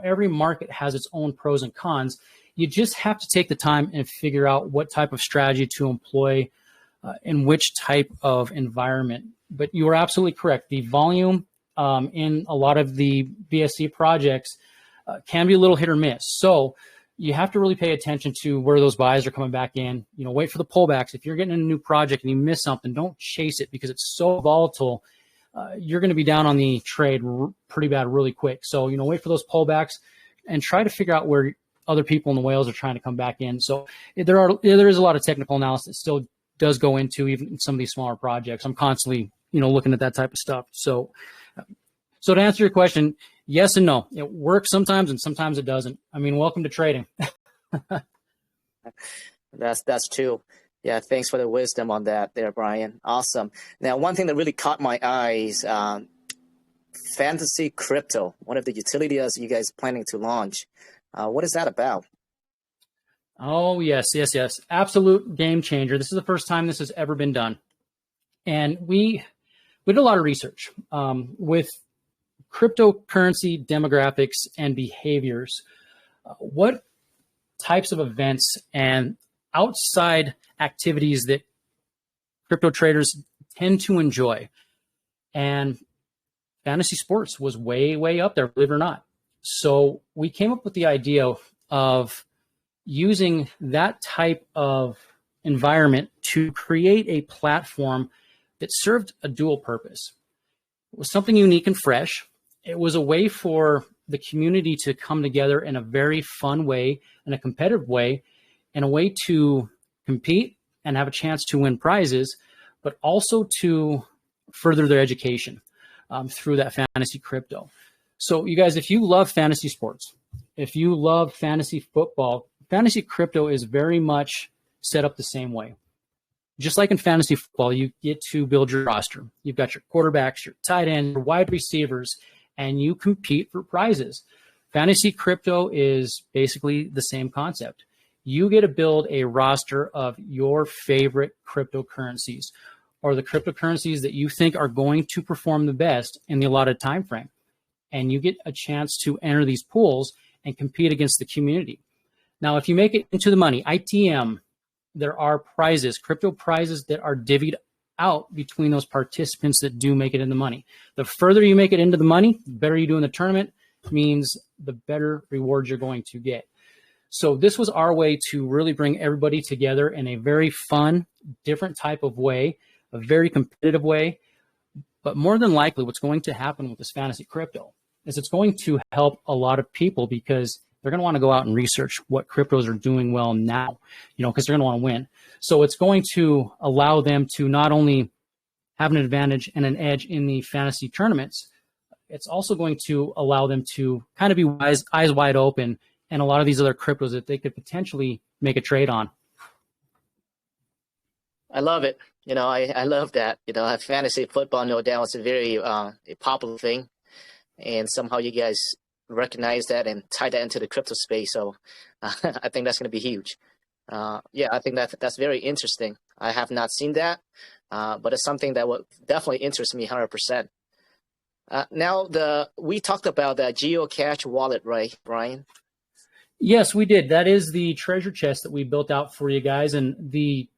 Every market has its own pros and cons. You just have to take the time and figure out what type of strategy to employ in which type of environment. But you are absolutely correct. The volume in a lot of the BSC projects can be a little hit or miss. So you have to really pay attention to where those buys are coming back in. Wait for the pullbacks. If you're getting in a new project and you miss something, don't chase it because it's so volatile. You're going to be down on the trade pretty bad really quick. So, wait for those pullbacks and try to figure out where other people in the whales are trying to come back in. So there is a lot of technical analysis that still does go into even some of these smaller projects. I'm constantly, looking at that type of stuff. So to answer your question, yes and no. It works sometimes and sometimes it doesn't. Welcome to trading. That's true. Yeah, thanks for the wisdom on that there, Brian. Awesome. Now, one thing that really caught my eyes, Fantasy Crypto, one of the utilities you guys planning to launch. What is that about? Oh, yes. Absolute game changer. This is the first time this has ever been done. And we did a lot of research with cryptocurrency demographics and behaviors. What types of events and outside activities that crypto traders tend to enjoy? And fantasy sports was way, way up there, believe it or not. So we came up with the idea of using that type of environment to create a platform that served a dual purpose. It was something unique and fresh. It was a way for the community to come together in a very fun way, in a competitive way, and a way to compete and have a chance to win prizes, but also to further their education through that fantasy crypto. So you guys, if you love fantasy sports, if you love fantasy football, fantasy crypto is very much set up the same way. Just like in fantasy football, you get to build your roster. You've got your quarterbacks, your tight ends, your wide receivers, and you compete for prizes. Fantasy crypto is basically the same concept. You get to build a roster of your favorite cryptocurrencies, or the cryptocurrencies that you think are going to perform the best in the allotted time frame. And you get a chance to enter these pools and compete against the community. Now, if you make it into the money, ITM, there are prizes, crypto prizes that are divvied out between those participants that do make it in the money. The further you make it into the money, the better you do in the tournament, means the better rewards you're going to get. So this was our way to really bring everybody together in a very fun, different type of way, a very competitive way. But more than likely, what's going to happen with this fantasy crypto is it's going to help a lot of people, because they're going to want to go out and research what cryptos are doing well now, because they're going to want to win. So it's going to allow them to not only have an advantage and an edge in the fantasy tournaments, it's also going to allow them to kind of be eyes wide open and a lot of these other cryptos that they could potentially make a trade on. I love it. I love that. Fantasy football, no doubt, is a very a popular thing. And somehow you guys recognize that and tie that into the crypto space. So I think that's going to be huge. Yeah, I think that's very interesting. I have not seen that, but it's something that would definitely interest me 100%. Now, we talked about the geocache wallet, right, Brian? Yes, we did. That is the treasure chest that we built out for you guys. And the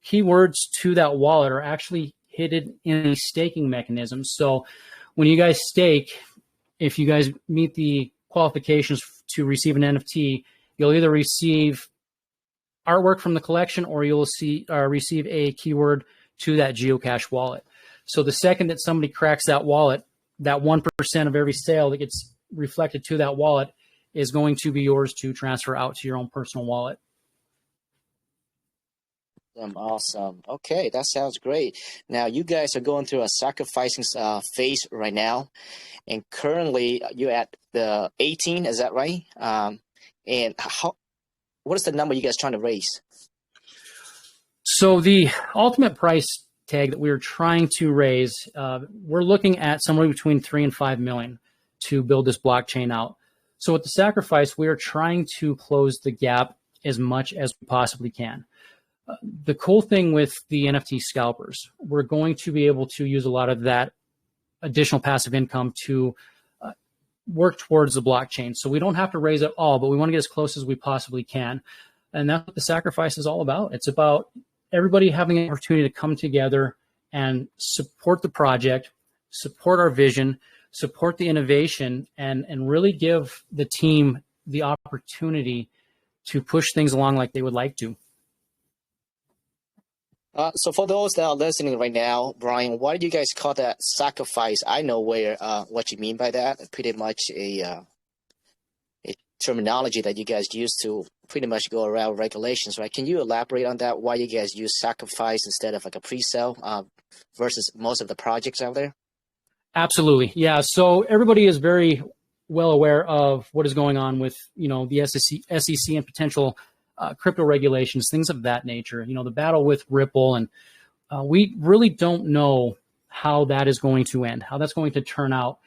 keywords to that wallet are actually hidden in a staking mechanism. So when you guys stake, if you guys meet the qualifications to receive an NFT, you'll either receive artwork from the collection or you'll receive a keyword to that geocache wallet. So the second that somebody cracks that wallet, that 1% of every sale that gets reflected to that wallet is going to be yours to transfer out to your own personal wallet. Awesome. Okay, that sounds great. Now, you guys are going through a sacrificing phase right now, and currently you're at the 18, is that right? And what is the number you guys trying to raise? So the ultimate price tag that we were trying to raise, we're looking at somewhere between 3 and 5 million to build this blockchain out. So with the sacrifice, we are trying to close the gap as much as we possibly can. The cool thing with the NFT scalpers, we're going to be able to use a lot of that additional passive income to work towards the blockchain. So we don't have to raise it all, but we want to get as close as we possibly can. And that's what the sacrifice is all about. It's about everybody having an opportunity to come together and support the project, support our vision, support the innovation, and really give the team the opportunity to push things along like they would like to. So for those that are listening right now, Brian, why do you guys call that sacrifice? I know what you mean by that. Pretty much a terminology that you guys use to pretty much go around regulations, right? Can you elaborate on that? Why you guys use sacrifice instead of like a pre-sale versus most of the projects out there? Absolutely, yeah. So everybody is very well aware of what is going on with the SEC and potential crypto regulations, things of that nature. The battle with Ripple, and we really don't know how that is going to end, how that's going to turn out.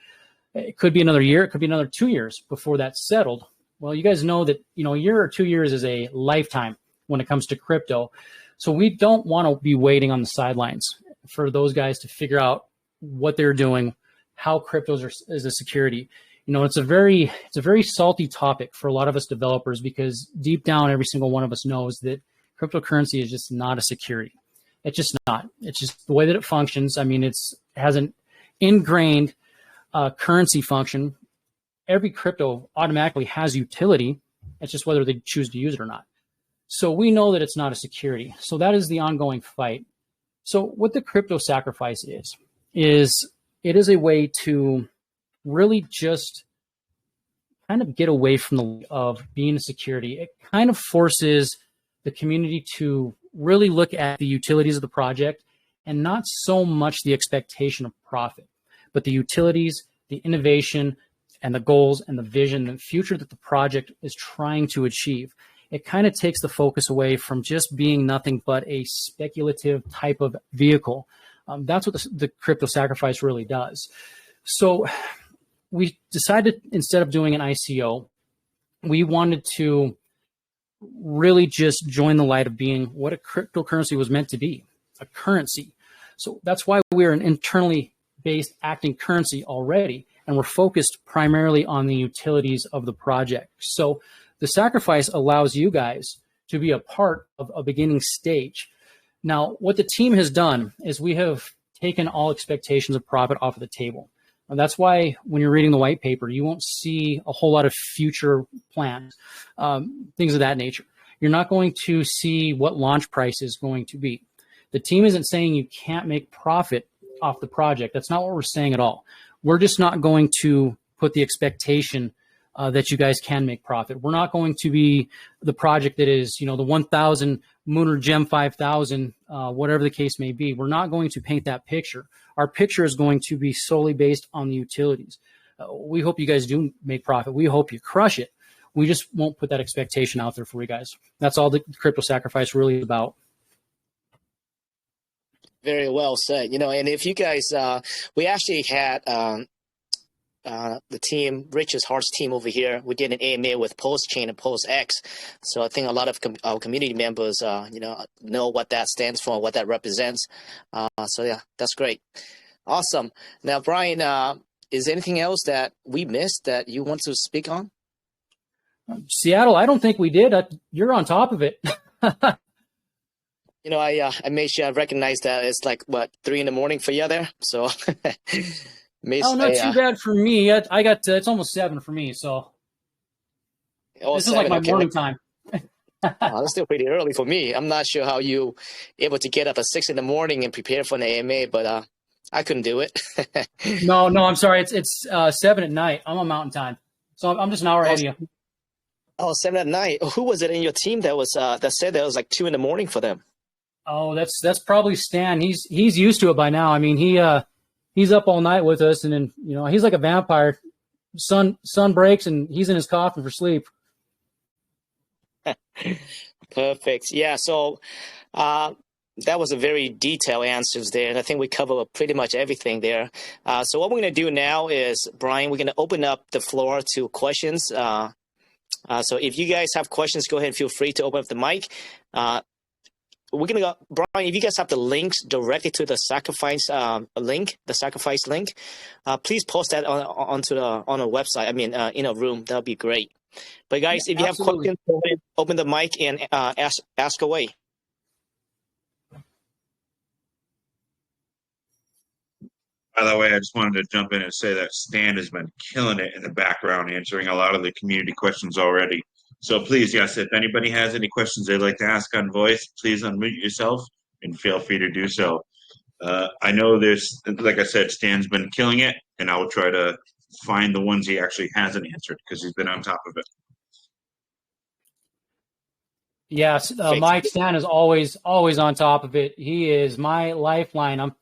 It could be another year, it could be another 2 years before that's settled. Well, you guys know that a year or 2 years is a lifetime when it comes to crypto. So we don't want to be waiting on the sidelines for those guys to figure out what they're doing, how cryptos is a security. It's a very salty topic for a lot of us developers, because deep down, every single one of us knows that cryptocurrency is just not a security. It's just not. It's just the way that it functions. I mean, it has an ingrained currency function. Every crypto automatically has utility. It's just whether they choose to use it or not. So we know that it's not a security. So that is the ongoing fight. So what the crypto sacrifice is it is a way to really just kind of get away from the of being a security. It kind of forces the community to really look at the utilities of the project and not so much the expectation of profit, but the utilities, the innovation, and the goals and the vision and future that the project is trying to achieve. It kind of takes the focus away from just being nothing but a speculative type of vehicle. That's what the crypto sacrifice really does. So we decided, instead of doing an ICO, we wanted to really just join the light of being what a cryptocurrency was meant to be, a currency. So that's why we're an internally based acting currency already, and we're focused primarily on the utilities of the project. So the sacrifice allows you guys to be a part of a beginning stage. Now, what the team has done is we have taken all expectations of profit off of the table. And that's why when you're reading the white paper, you won't see a whole lot of future plans, things of that nature. You're not going to see what launch price is going to be. The team isn't saying you can't make profit off the project. That's not what we're saying at all. We're just not going to put the expectation that you guys can make profit. We're not going to be the project that is, the 1,000 Mooner Gem 5,000, whatever the case may be. We're not going to paint that picture. Our picture is going to be solely based on the utilities. We hope you guys do make profit. We hope you crush it. We just won't put that expectation out there for you guys. That's all the crypto sacrifice really is about. Very well said. And if you guys, we actually had the team, Rich's Heart's team over here, we did an AMA with PostChain and PostX. So I think a lot of our community members, know what that stands for, what that represents. So yeah, that's great. Awesome. Now, Brian, is there anything else that we missed that you want to speak on? Seattle, I don't think we did. You're on top of it. I made sure I recognized that it's like, 3 a.m. for you there? So... not too bad for me. I got it's almost 7 for me, so this is like my morning time. That's still pretty early for me. I'm not sure how you able to get up at 6 a.m. and prepare for an AMA, but I couldn't do it. No, I'm sorry. It's 7 at night. I'm on Mountain Time, so I'm just an hour ahead of you. Oh, 7 at night. Who was it in your team that was that said that it was like 2 a.m. for them? Oh, that's probably Stan. He's used to it by now. I mean, he's up all night with us, and then he's like a vampire. Sun breaks, and he's in his coffin for sleep. Perfect. Yeah. So that was a very detailed answers there, and I think we covered pretty much everything there. So what we're going to do now is, Brian, we're going to open up the floor to questions. So if you guys have questions, go ahead and feel free to open up the mic. We're going to go, Brian, if you guys have the links directly to the sacrifice link, please post that on a website. I mean, in a room, that would be great. But guys, if you have questions, go ahead, open the mic and ask away. By the way, I just wanted to jump in and say that Stan has been killing it in the background, answering a lot of the community questions already. So please, yes, if anybody has any questions they'd like to ask on voice, please unmute yourself and feel free to do so. I know like I said, Stan's been killing it, and I will try to find the ones he actually hasn't answered because he's been on top of it. Yes, Mike Stan is always on top of it. He is my lifeline. A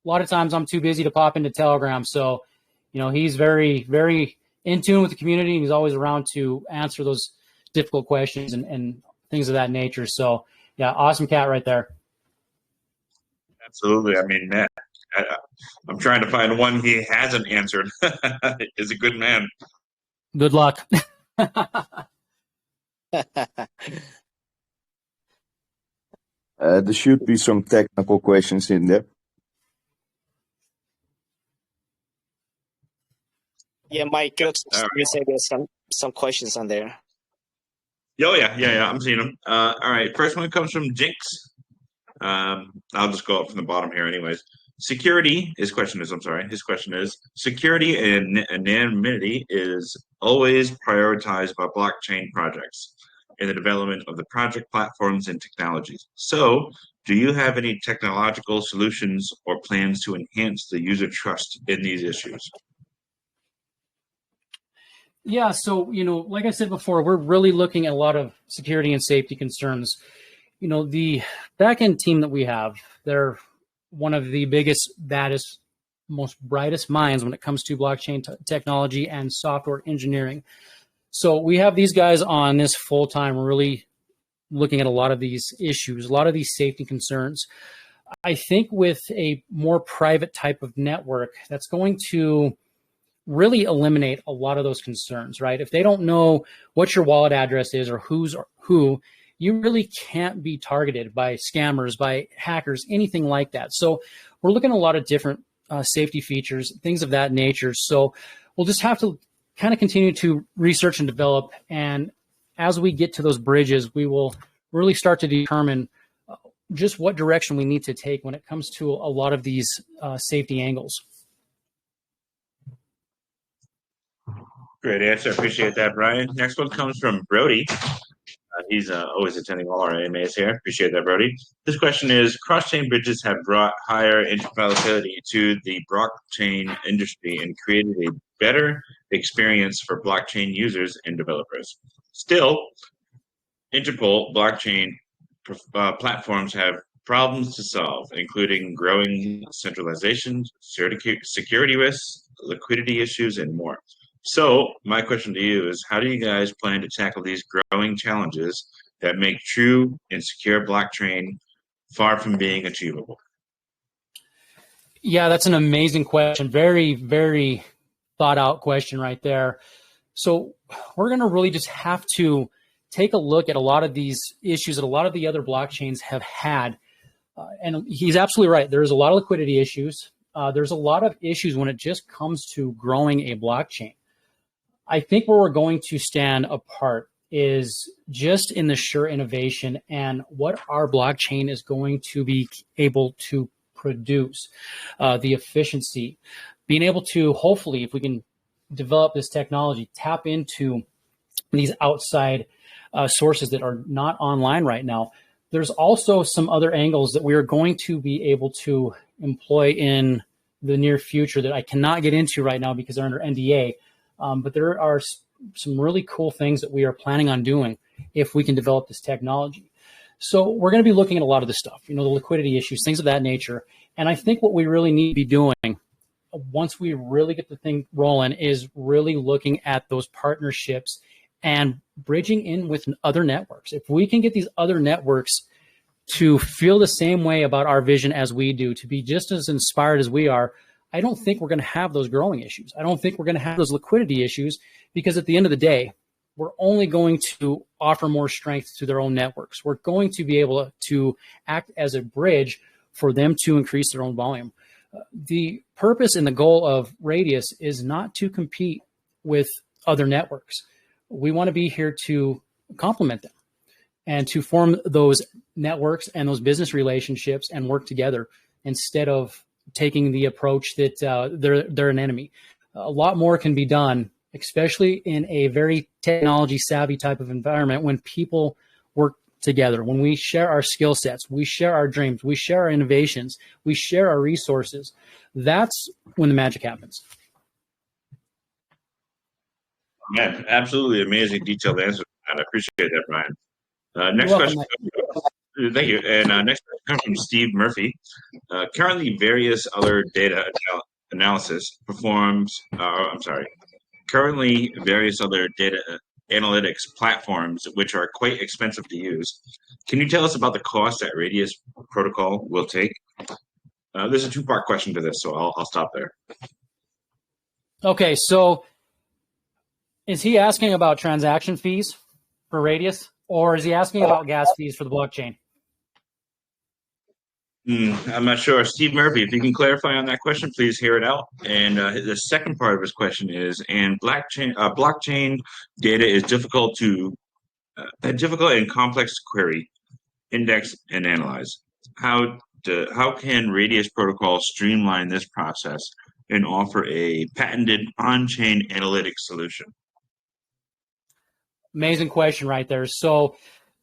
lot of times I'm too busy to pop into Telegram, so he's very, very in tune with the community, and he's always around to answer those difficult questions and things of that nature. So yeah, awesome cat right there. Absolutely. I mean, man, I'm trying to find one he hasn't answered. He's a good man. Good luck. There should be some technical questions in there. Yeah, Mike, you say there's some questions on there. Oh, yeah, I'm seeing them. All right, first one comes from Jinx. I'll just go up from the bottom here anyways. His question is, security and anonymity is always prioritized by blockchain projects in the development of the project platforms and technologies. So, do you have any technological solutions or plans to enhance the user trust in these issues? Yeah, so, like I said before, we're really looking at a lot of security and safety concerns. The backend team that we have, they're one of the biggest, baddest, most brightest minds when it comes to blockchain technology and software engineering. So we have these guys on this full time, really looking at a lot of these issues, a lot of these safety concerns. I think with a more private type of network, that's going to really eliminate a lot of those concerns, right? If they don't know what your wallet address is or who's who, you really can't be targeted by scammers, by hackers, anything like that. So we're looking at a lot of different safety features, things of that nature. So we'll just have to kind of continue to research and develop. And as we get to those bridges, we will really start to determine just what direction we need to take when it comes to a lot of these safety angles. Great answer. Appreciate that, Brian. Next one comes from Brody. He's always attending all our AMAs here. Appreciate that, Brody. This question is, cross-chain bridges have brought higher interoperability to the blockchain industry and created a better experience for blockchain users and developers. Still, integral blockchain platforms have problems to solve, including growing centralization, security risks, liquidity issues, and more. So my question to you is, how do you guys plan to tackle these growing challenges that make true and secure blockchain far from being achievable? Yeah, that's an amazing question. Very, very thought out question right there. So we're going to really just have to take a look at a lot of these issues that a lot of the other blockchains have had. And he's absolutely right. There's a lot of liquidity issues. There's a lot of issues when it just comes to growing a blockchain. I think where we're going to stand apart is just in the sheer innovation and what our blockchain is going to be able to produce, the efficiency, being able to, hopefully, if we can develop this technology, tap into these outside sources that are not online right now. There's also some other angles that we are going to be able to employ in the near future that I cannot get into right now because they're under NDA. But there are some really cool things that we are planning on doing if we can develop this technology. So we're going to be looking at a lot of this stuff, the liquidity issues, things of that nature. And I think what we really need to be doing once we really get the thing rolling is really looking at those partnerships and bridging in with other networks. If we can get these other networks to feel the same way about our vision as we do, to be just as inspired as we are, I don't think we're going to have those growing issues. I don't think we're going to have those liquidity issues, because at the end of the day, we're only going to offer more strength to their own networks. We're going to be able to act as a bridge for them to increase their own volume. The purpose and the goal of Radius is not to compete with other networks. We want to be here to complement them and to form those networks and those business relationships and work together instead of taking the approach that they're an enemy. A lot more can be done, especially in a very technology savvy type of environment, when people work together, when we share our skill sets, we share our dreams, we share our innovations, we share our resources. That's when the magic happens. Man, absolutely amazing detailed answer. And I appreciate that, Brian. Next question. Thank you. And next question comes from Steve Murphy. Currently, various other data analysis performs. Currently, various other data analytics platforms, which are quite expensive to use. Can you tell us about the cost that Radius protocol will take? There's a two-part question to this, so I'll stop there. Okay, so is he asking about transaction fees for Radius, or is he asking about gas fees for the blockchain? I'm not sure. Steve Murphy, if you can clarify on that question, please hear it out. And the second part of his question is, and blockchain data is difficult and complex to query, index, and analyze. How can Radius protocol streamline this process and offer a patented on-chain analytics solution? Amazing question right there. So,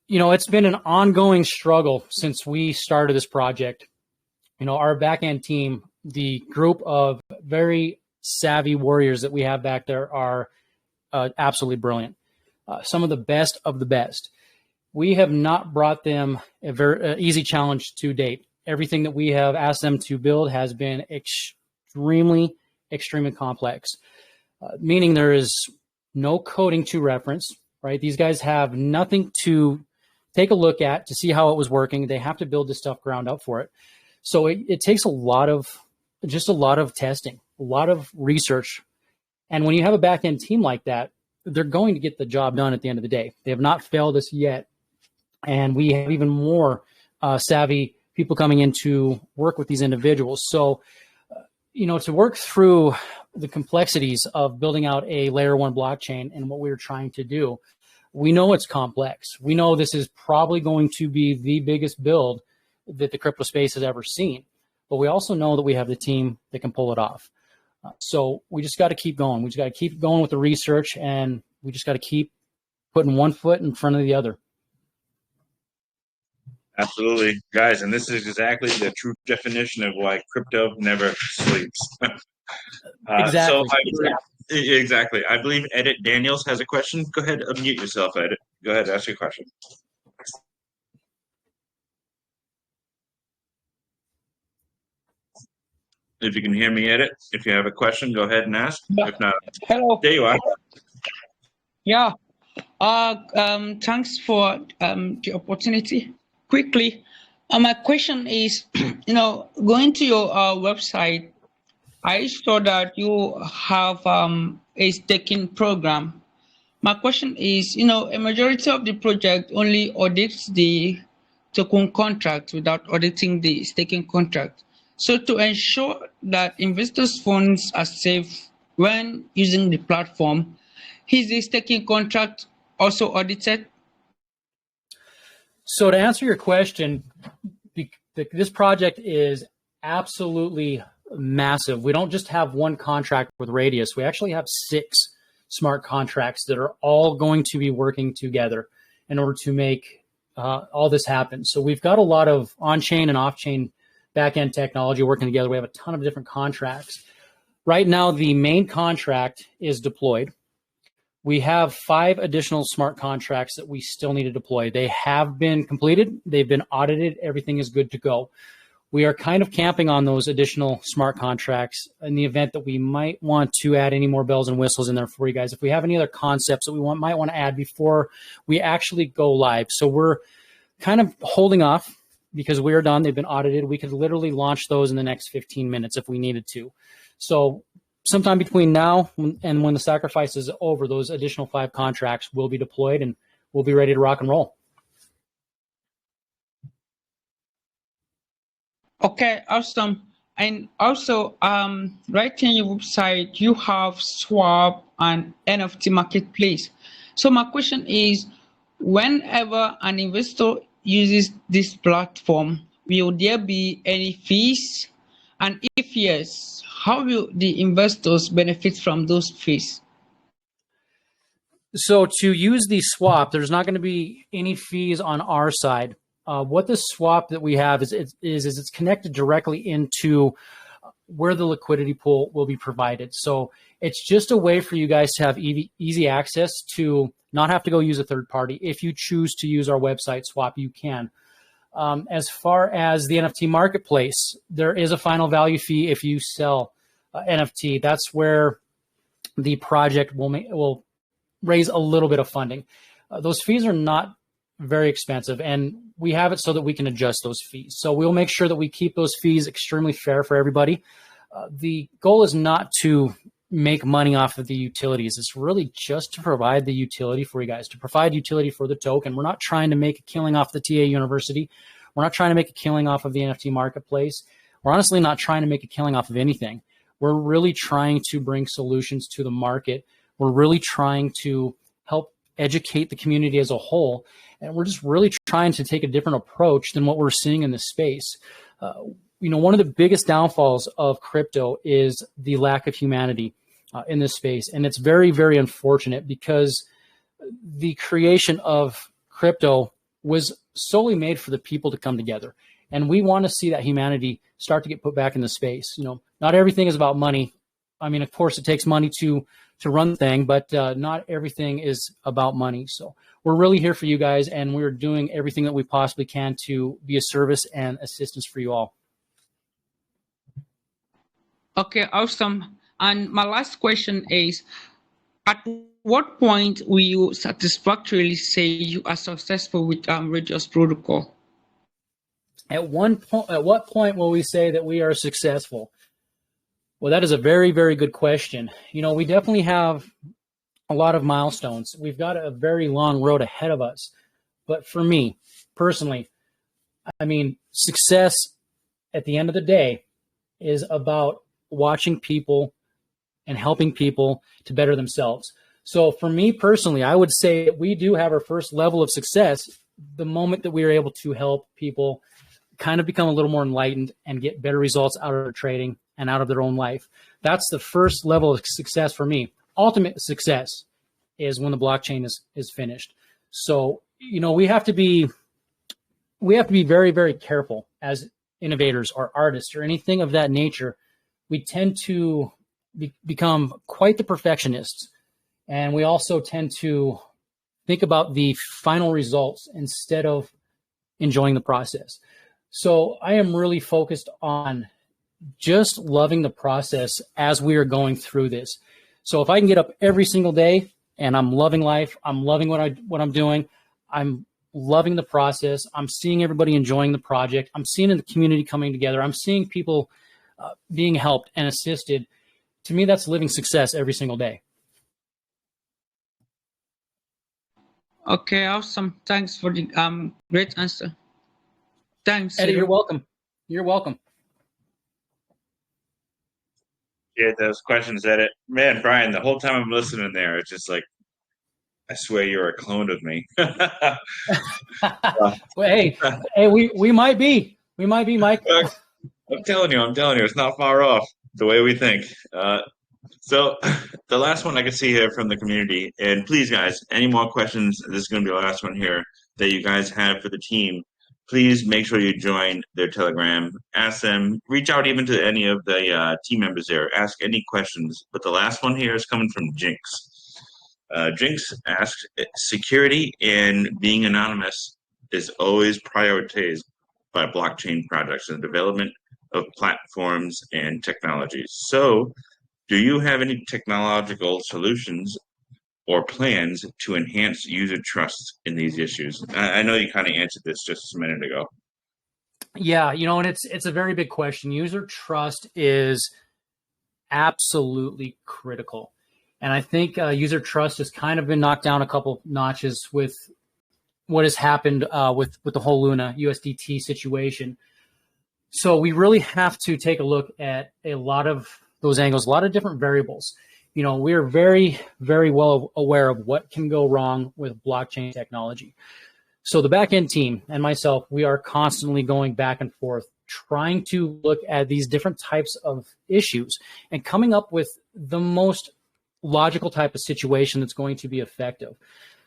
it's been an ongoing struggle since we started this project. Our back-end team, the group of very savvy warriors that we have back there, are absolutely brilliant. Some of the best of the best. We have not brought them a very easy challenge to date. Everything that we have asked them to build has been extremely, extremely complex, meaning there is no coding to reference, right? These guys have nothing to take a look at to see how it was working. They have to build this stuff ground up for it. So it takes a lot of testing, a lot of research. And when you have a back-end team like that, they're going to get the job done at the end of the day. They have not failed us yet. And we have even more savvy people coming in to work with these individuals. So, to work through the complexities of building out a layer 1 blockchain and what we're trying to do, we know it's complex. We know this is probably going to be the biggest build that the crypto space has ever seen. But we also know that we have the team that can pull it off. So we just got to keep going. We just got to keep going with the research, and we just got to keep putting one foot in front of the other. Absolutely, guys. And this is exactly the true definition of why crypto never sleeps. Exactly. Exactly. I believe Edit Daniels has a question. Go ahead, unmute yourself, Edit. Go ahead, ask your question. If you can hear me, Edit, if you have a question, go ahead and ask. Yeah. If not, hello. There you are. Yeah. Thanks for the opportunity. Quickly, my question is, going to your website, I saw that you have a staking program. My question is, a majority of the project only audits the token contract without auditing the staking contract. So to ensure that investors' funds are safe when using the platform, is the staking contract also audited? So to answer your question, this project is absolutely massive. We don't just have one contract with Radius. We actually have 6 smart contracts that are all going to be working together in order to make all this happen. So we've got a lot of on-chain and off-chain back-end technology working together. We have a ton of different contracts. Right now, the main contract is deployed. We have 5 additional smart contracts that we still need to deploy. They have been completed. They've been audited. Everything is good to go. We are kind of camping on those additional smart contracts in the event that we might want to add any more bells and whistles in there for you guys. If we have any other concepts that we might want to add before we actually go live. So we're kind of holding off because we are done. They've been audited. We could literally launch those in the next 15 minutes if we needed to. So sometime between now and when the sacrifice is over, those additional 5 contracts will be deployed and we'll be ready to rock and roll. Okay, awesome. And also, right in your website, you have Swap and NFT marketplace. So my question is, whenever an investor uses this platform, will there be any fees? And if yes, how will the investors benefit from those fees? So to use the swap, there's not going to be any fees on our side. What the swap that we have is it's connected directly into where the liquidity pool will be provided. So it's just a way for you guys to have easy access to not have to go use a third party. If you choose to use our website swap, you can. As far as the NFT marketplace, there is a final value fee if you sell NFT. That's where the project will raise a little bit of funding. Those fees are not very expensive, and we have it so that we can adjust those fees. So we'll make sure that we keep those fees extremely fair for everybody. The goal is not to make money off of the utilities. It's really just to provide the utility for you guys, to provide utility for the token. We're not trying to make a killing off the TA University. We're not trying to make a killing off of the NFT marketplace. We're honestly not trying to make a killing off of anything. We're really trying to bring solutions to the market. We're really trying to help educate the community as a whole. And we're just really trying to take a different approach than what we're seeing in this space. One of the biggest downfalls of crypto is the lack of humanity in this space. And it's very, very unfortunate because the creation of crypto was solely made for the people to come together. And we want to see that humanity start to get put back in the space. Not everything is about money. I mean, of course, it takes money to run the thing, but not everything is about money. So we're really here for you guys, and we're doing everything that we possibly can to be a service and assistance for you all. Okay, awesome. And my last question is, at what point will you satisfactorily say you are successful with Radius protocol? At what point will we say that we are successful? Well, that is a very, very good question. You know, we definitely have a lot of milestones. We've got a very long road ahead of us. But for me, personally, I mean, success at the end of the day is about watching people and helping people to better themselves. So for me personally, I would say that we do have our first level of success the moment that we are able to help people kind of become a little more enlightened and get better results out of their trading and out of their own life. That's the first level of success for me. Ultimate success is when the blockchain is finished. So, you know, we have to be very, very careful as innovators or artists or anything of that nature. We tend to become quite the perfectionists. And we also tend to think about the final results instead of enjoying the process. So I am really focused on just loving the process as we are going through this. So if I can get up every single day and I'm loving life, I'm loving what I'm doing, I'm loving the process, I'm seeing everybody enjoying the project, I'm seeing the community coming together, I'm seeing people being helped and assisted. To me, that's living success every single day. Okay, awesome. Thanks for the great answer. Thanks, Eddie, you're welcome. You're welcome. Yeah, those questions, Edit. Man, Brian, the whole time I'm listening there, it's just like, I swear you're a clone of me. Well, hey, we might be, Mike. I'm telling you, it's not far off the way we think. So the last one I can see here from the community, and please, guys, any more questions? This is going to be the last one here that you guys have for the team. Please make sure you join their Telegram. Ask them, reach out even to any of the team members there. Ask any questions. But the last one here is coming from Jinx. Jinx asks, security and being anonymous is always prioritized by blockchain projects and development of platforms and technologies. So do you have any technological solutions or plans to enhance user trust in these issues? I know you kind of answered this just a minute ago. Yeah, you know, and it's a very big question. User trust is absolutely critical. And I think user trust has kind of been knocked down a couple notches with what has happened with the whole Luna USDT situation. So we really have to take a look at a lot of those angles, a lot of different variables. You know, we're very, very well aware of what can go wrong with blockchain technology. So the backend team and myself, we are constantly going back and forth, trying to look at these different types of issues and coming up with the most logical type of situation that's going to be effective.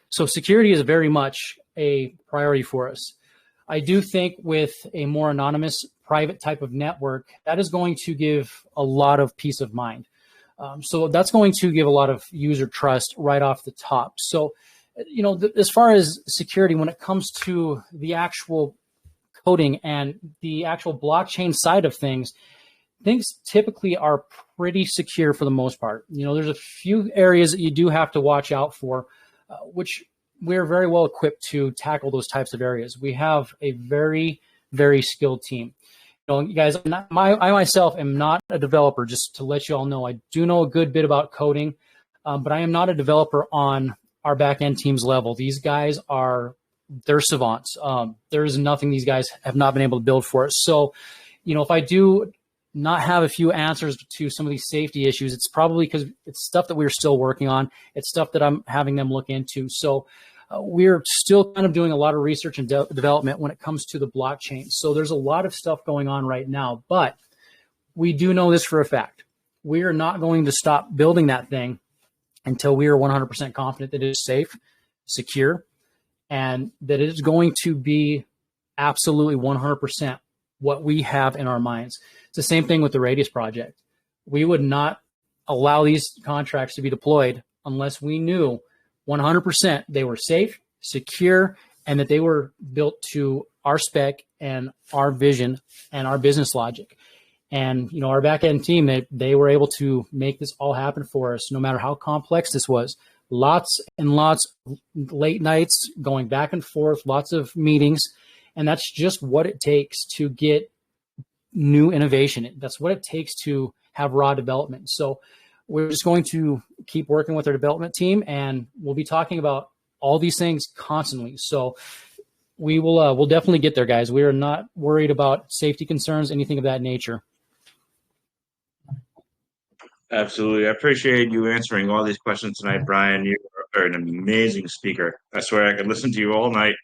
So security is very much a priority for us. I do think with a more anonymous private type of network, that is going to give a lot of peace of mind. So that's going to give a lot of user trust right off the top. So, you know, as far as security, when it comes to the actual coding and the actual blockchain side of things typically are pretty secure for the most part. You know, there's a few areas that you do have to watch out for, which we're very well equipped to tackle those types of areas. We have a very, very skilled team. You know, you guys, I myself am not a developer, just to let you all know. I do know a good bit about coding, but I am not a developer on our back-end team's level. These guys they're savants. There is nothing these guys have not been able to build for us. So, you know, if I do not have a few answers to some of these safety issues, it's probably because it's stuff that we're still working on. It's stuff that I'm having them look into. So we're still kind of doing a lot of research and development when it comes to the blockchain. So there's a lot of stuff going on right now, but we do know this for a fact. We are not going to stop building that thing until we are 100% confident that it is safe, secure, and that it is going to be absolutely 100% what we have in our minds. It's the same thing with the Radius project. We would not allow these contracts to be deployed unless we knew 100% they were safe, secure, and that they were built to our spec and our vision and our business logic. And, you know, our back end team, they were able to make this all happen for us, no matter how complex this was. Lots and lots of late nights going back and forth, lots of meetings. And that's just what it takes to get new innovation. That's what it takes to have raw development. So we're just going to keep working with our development team, and we'll be talking about all these things constantly. So we will we'll definitely get there, guys. We are not worried about safety concerns, anything of that nature. Absolutely. I appreciate you answering all these questions tonight, Brian. You are an amazing speaker. I swear I could listen to you all night.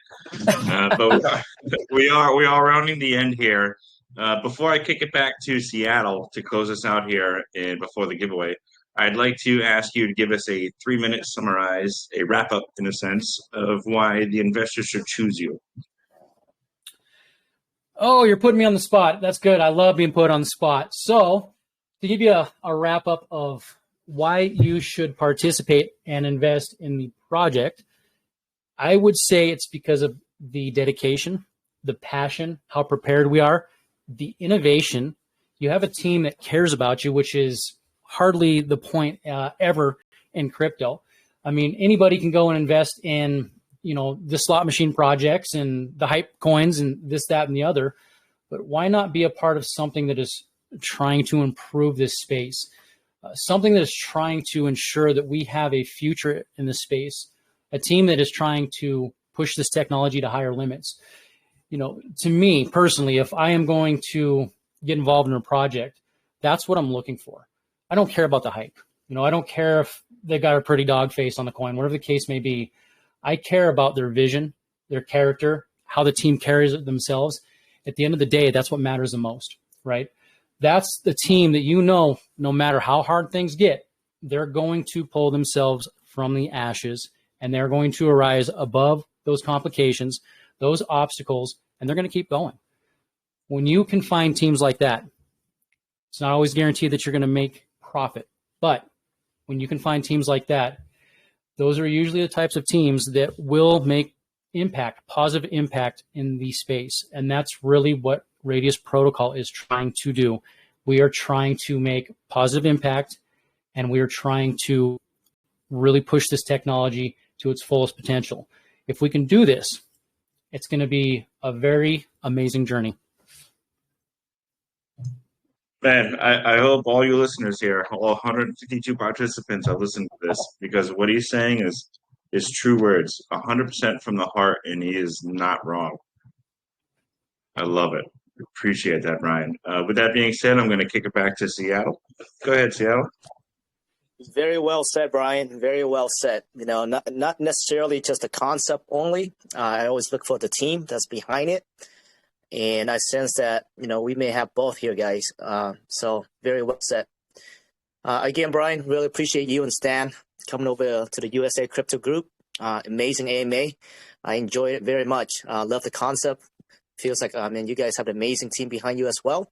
But we are rounding the end here. Before I kick it back to Seattle to close us out here and before the giveaway, I'd like to ask you to give us a 3-minute summarize, a wrap-up in a sense, of why the investors should choose you. Oh, you're putting me on the spot. That's good. I love being put on the spot. So to give you a wrap-up of why you should participate and invest in the project, I would say it's because of the dedication, the passion, how prepared we are, the innovation. You have a team that cares about you, which is hardly the point ever in crypto. I mean, anybody can go and invest in, you know, the slot machine projects and the hype coins and this, that, and the other. But why not be a part of something that is trying to improve this space, something that is trying to ensure that we have a future in the space, a team that is trying to push this technology to higher limits. You know, to me personally, if I am going to get involved in a project, that's what I'm looking for. I don't care about the hype. You know, I don't care if they got a pretty dog face on the coin, whatever the case may be. I care about their vision, their character, how the team carries it themselves. At the end of the day, that's what matters the most, right? That's the team that, you know, no matter how hard things get, they're going to pull themselves from the ashes, and they're going to arise above those complications, those obstacles, and they're going to keep going. When you can find teams like that, it's not always guaranteed that you're going to make profit, but when you can find teams like that, those are usually the types of teams that will make impact, positive impact in the space. And that's really what Radius Protocol is trying to do. We are trying to make positive impact, and we are trying to really push this technology to its fullest potential. If we can do this, it's going to be a very amazing journey. Man, I hope all you listeners here, all 152 participants, are listening to this, because what he's saying is true words, 100% from the heart, and he is not wrong. I love it. Appreciate that, Brian. With that being said, I'm going to kick it back to Seattle. Go ahead, Seattle. Very well said, Brian. Very well said. You know, not necessarily just a concept only. I always look for the team that's behind it. And I sense that, you know, we may have both here, guys. So very well said. Again, Brian, really appreciate you and Stan coming over to the USA Crypto Group. Amazing AMA. I enjoyed it very much. Love the concept. Feels like, man, you guys have an amazing team behind you as well.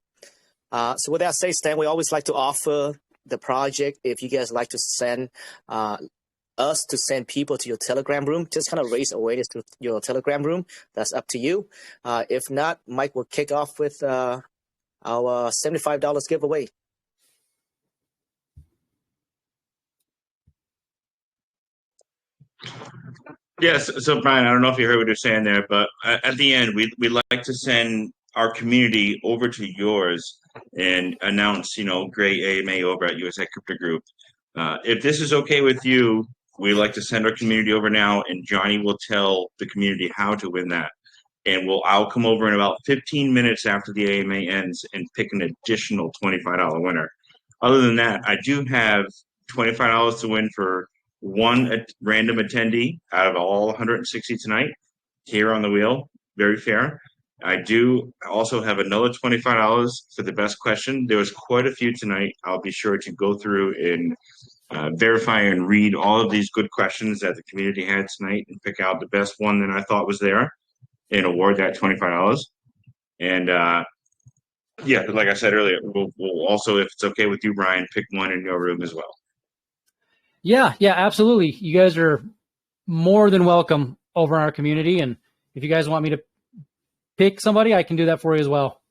So with that said, Stan, we always like to offer the project. If you guys like to send us to send people to your Telegram room, just kind of raise awareness to your Telegram room. That's up to you. If not, Mike will kick off with our $75 giveaway. Yes. So, Brian, I don't know if you heard what you're saying there, but at the end, we'd like to send our community over to yours and announce, you know, great AMA over at USA Crypto Group. If this is okay with you, we'd like to send our community over now, and Johnny will tell the community how to win that. And I'll come over in about 15 minutes after the AMA ends and pick an additional $25 winner. Other than that, I do have $25 to win for one random attendee out of all 160 tonight here on the wheel. Very fair. I do also have another $25 for the best question. There was quite a few tonight. I'll be sure to go through and verify and read all of these good questions that the community had tonight and pick out the best one that I thought was there and award that $25. And Yeah, but like I said earlier, we'll also, if it's okay with you, Brian, pick one in your room as well. Yeah, absolutely. You guys are more than welcome over in our community. And if you guys want me to pick somebody, I can do that for you as well.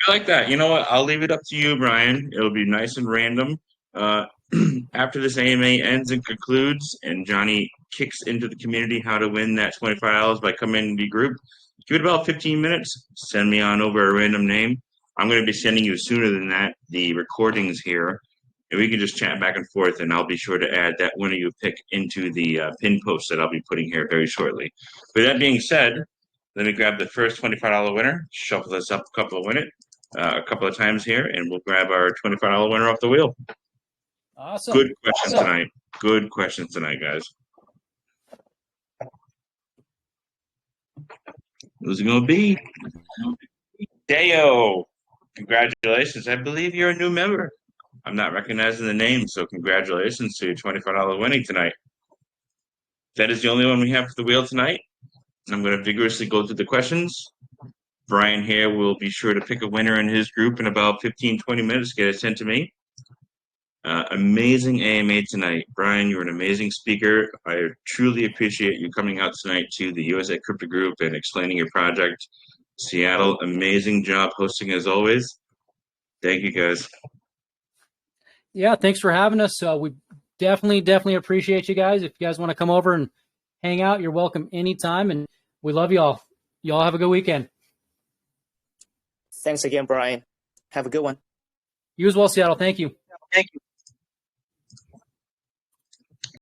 I like that. You know what? I'll leave it up to you, Brian. It'll be nice and random. After this AMA ends and concludes, and Johnny kicks into the community how to win that $25 by coming into the group, give it about 15 minutes. Send me on over a random name. I'm going to be sending you sooner than that the recordings here, and we can just chat back and forth, and I'll be sure to add that winner you pick into the pin post that I'll be putting here very shortly. With that being said, let me grab the first $25 winner, shuffle this up a couple of times here, and we'll grab our $25 winner off the wheel. Awesome. Good questions tonight. Good questions tonight, guys. Who's it going to be? Deo. Congratulations. I believe you're a new member. I'm not recognizing the name, so congratulations to your $25 winning tonight. That is the only one we have for the wheel tonight. I'm going to vigorously go through the questions. Brian here will be sure to pick a winner in his group in about 15, 20 minutes, get it sent to me. Amazing AMA tonight. Brian, you're an amazing speaker. I truly appreciate you coming out tonight to the USA Crypto Group and explaining your project. Seattle, amazing job hosting as always. Thank you, guys. Yeah, thanks for having us. We definitely appreciate you guys. If you guys want to come over and hang out, you're welcome anytime, and we love you all. You all have a good weekend. Thanks again, Brian. Have a good one. You as well, Seattle. Thank you. Thank you.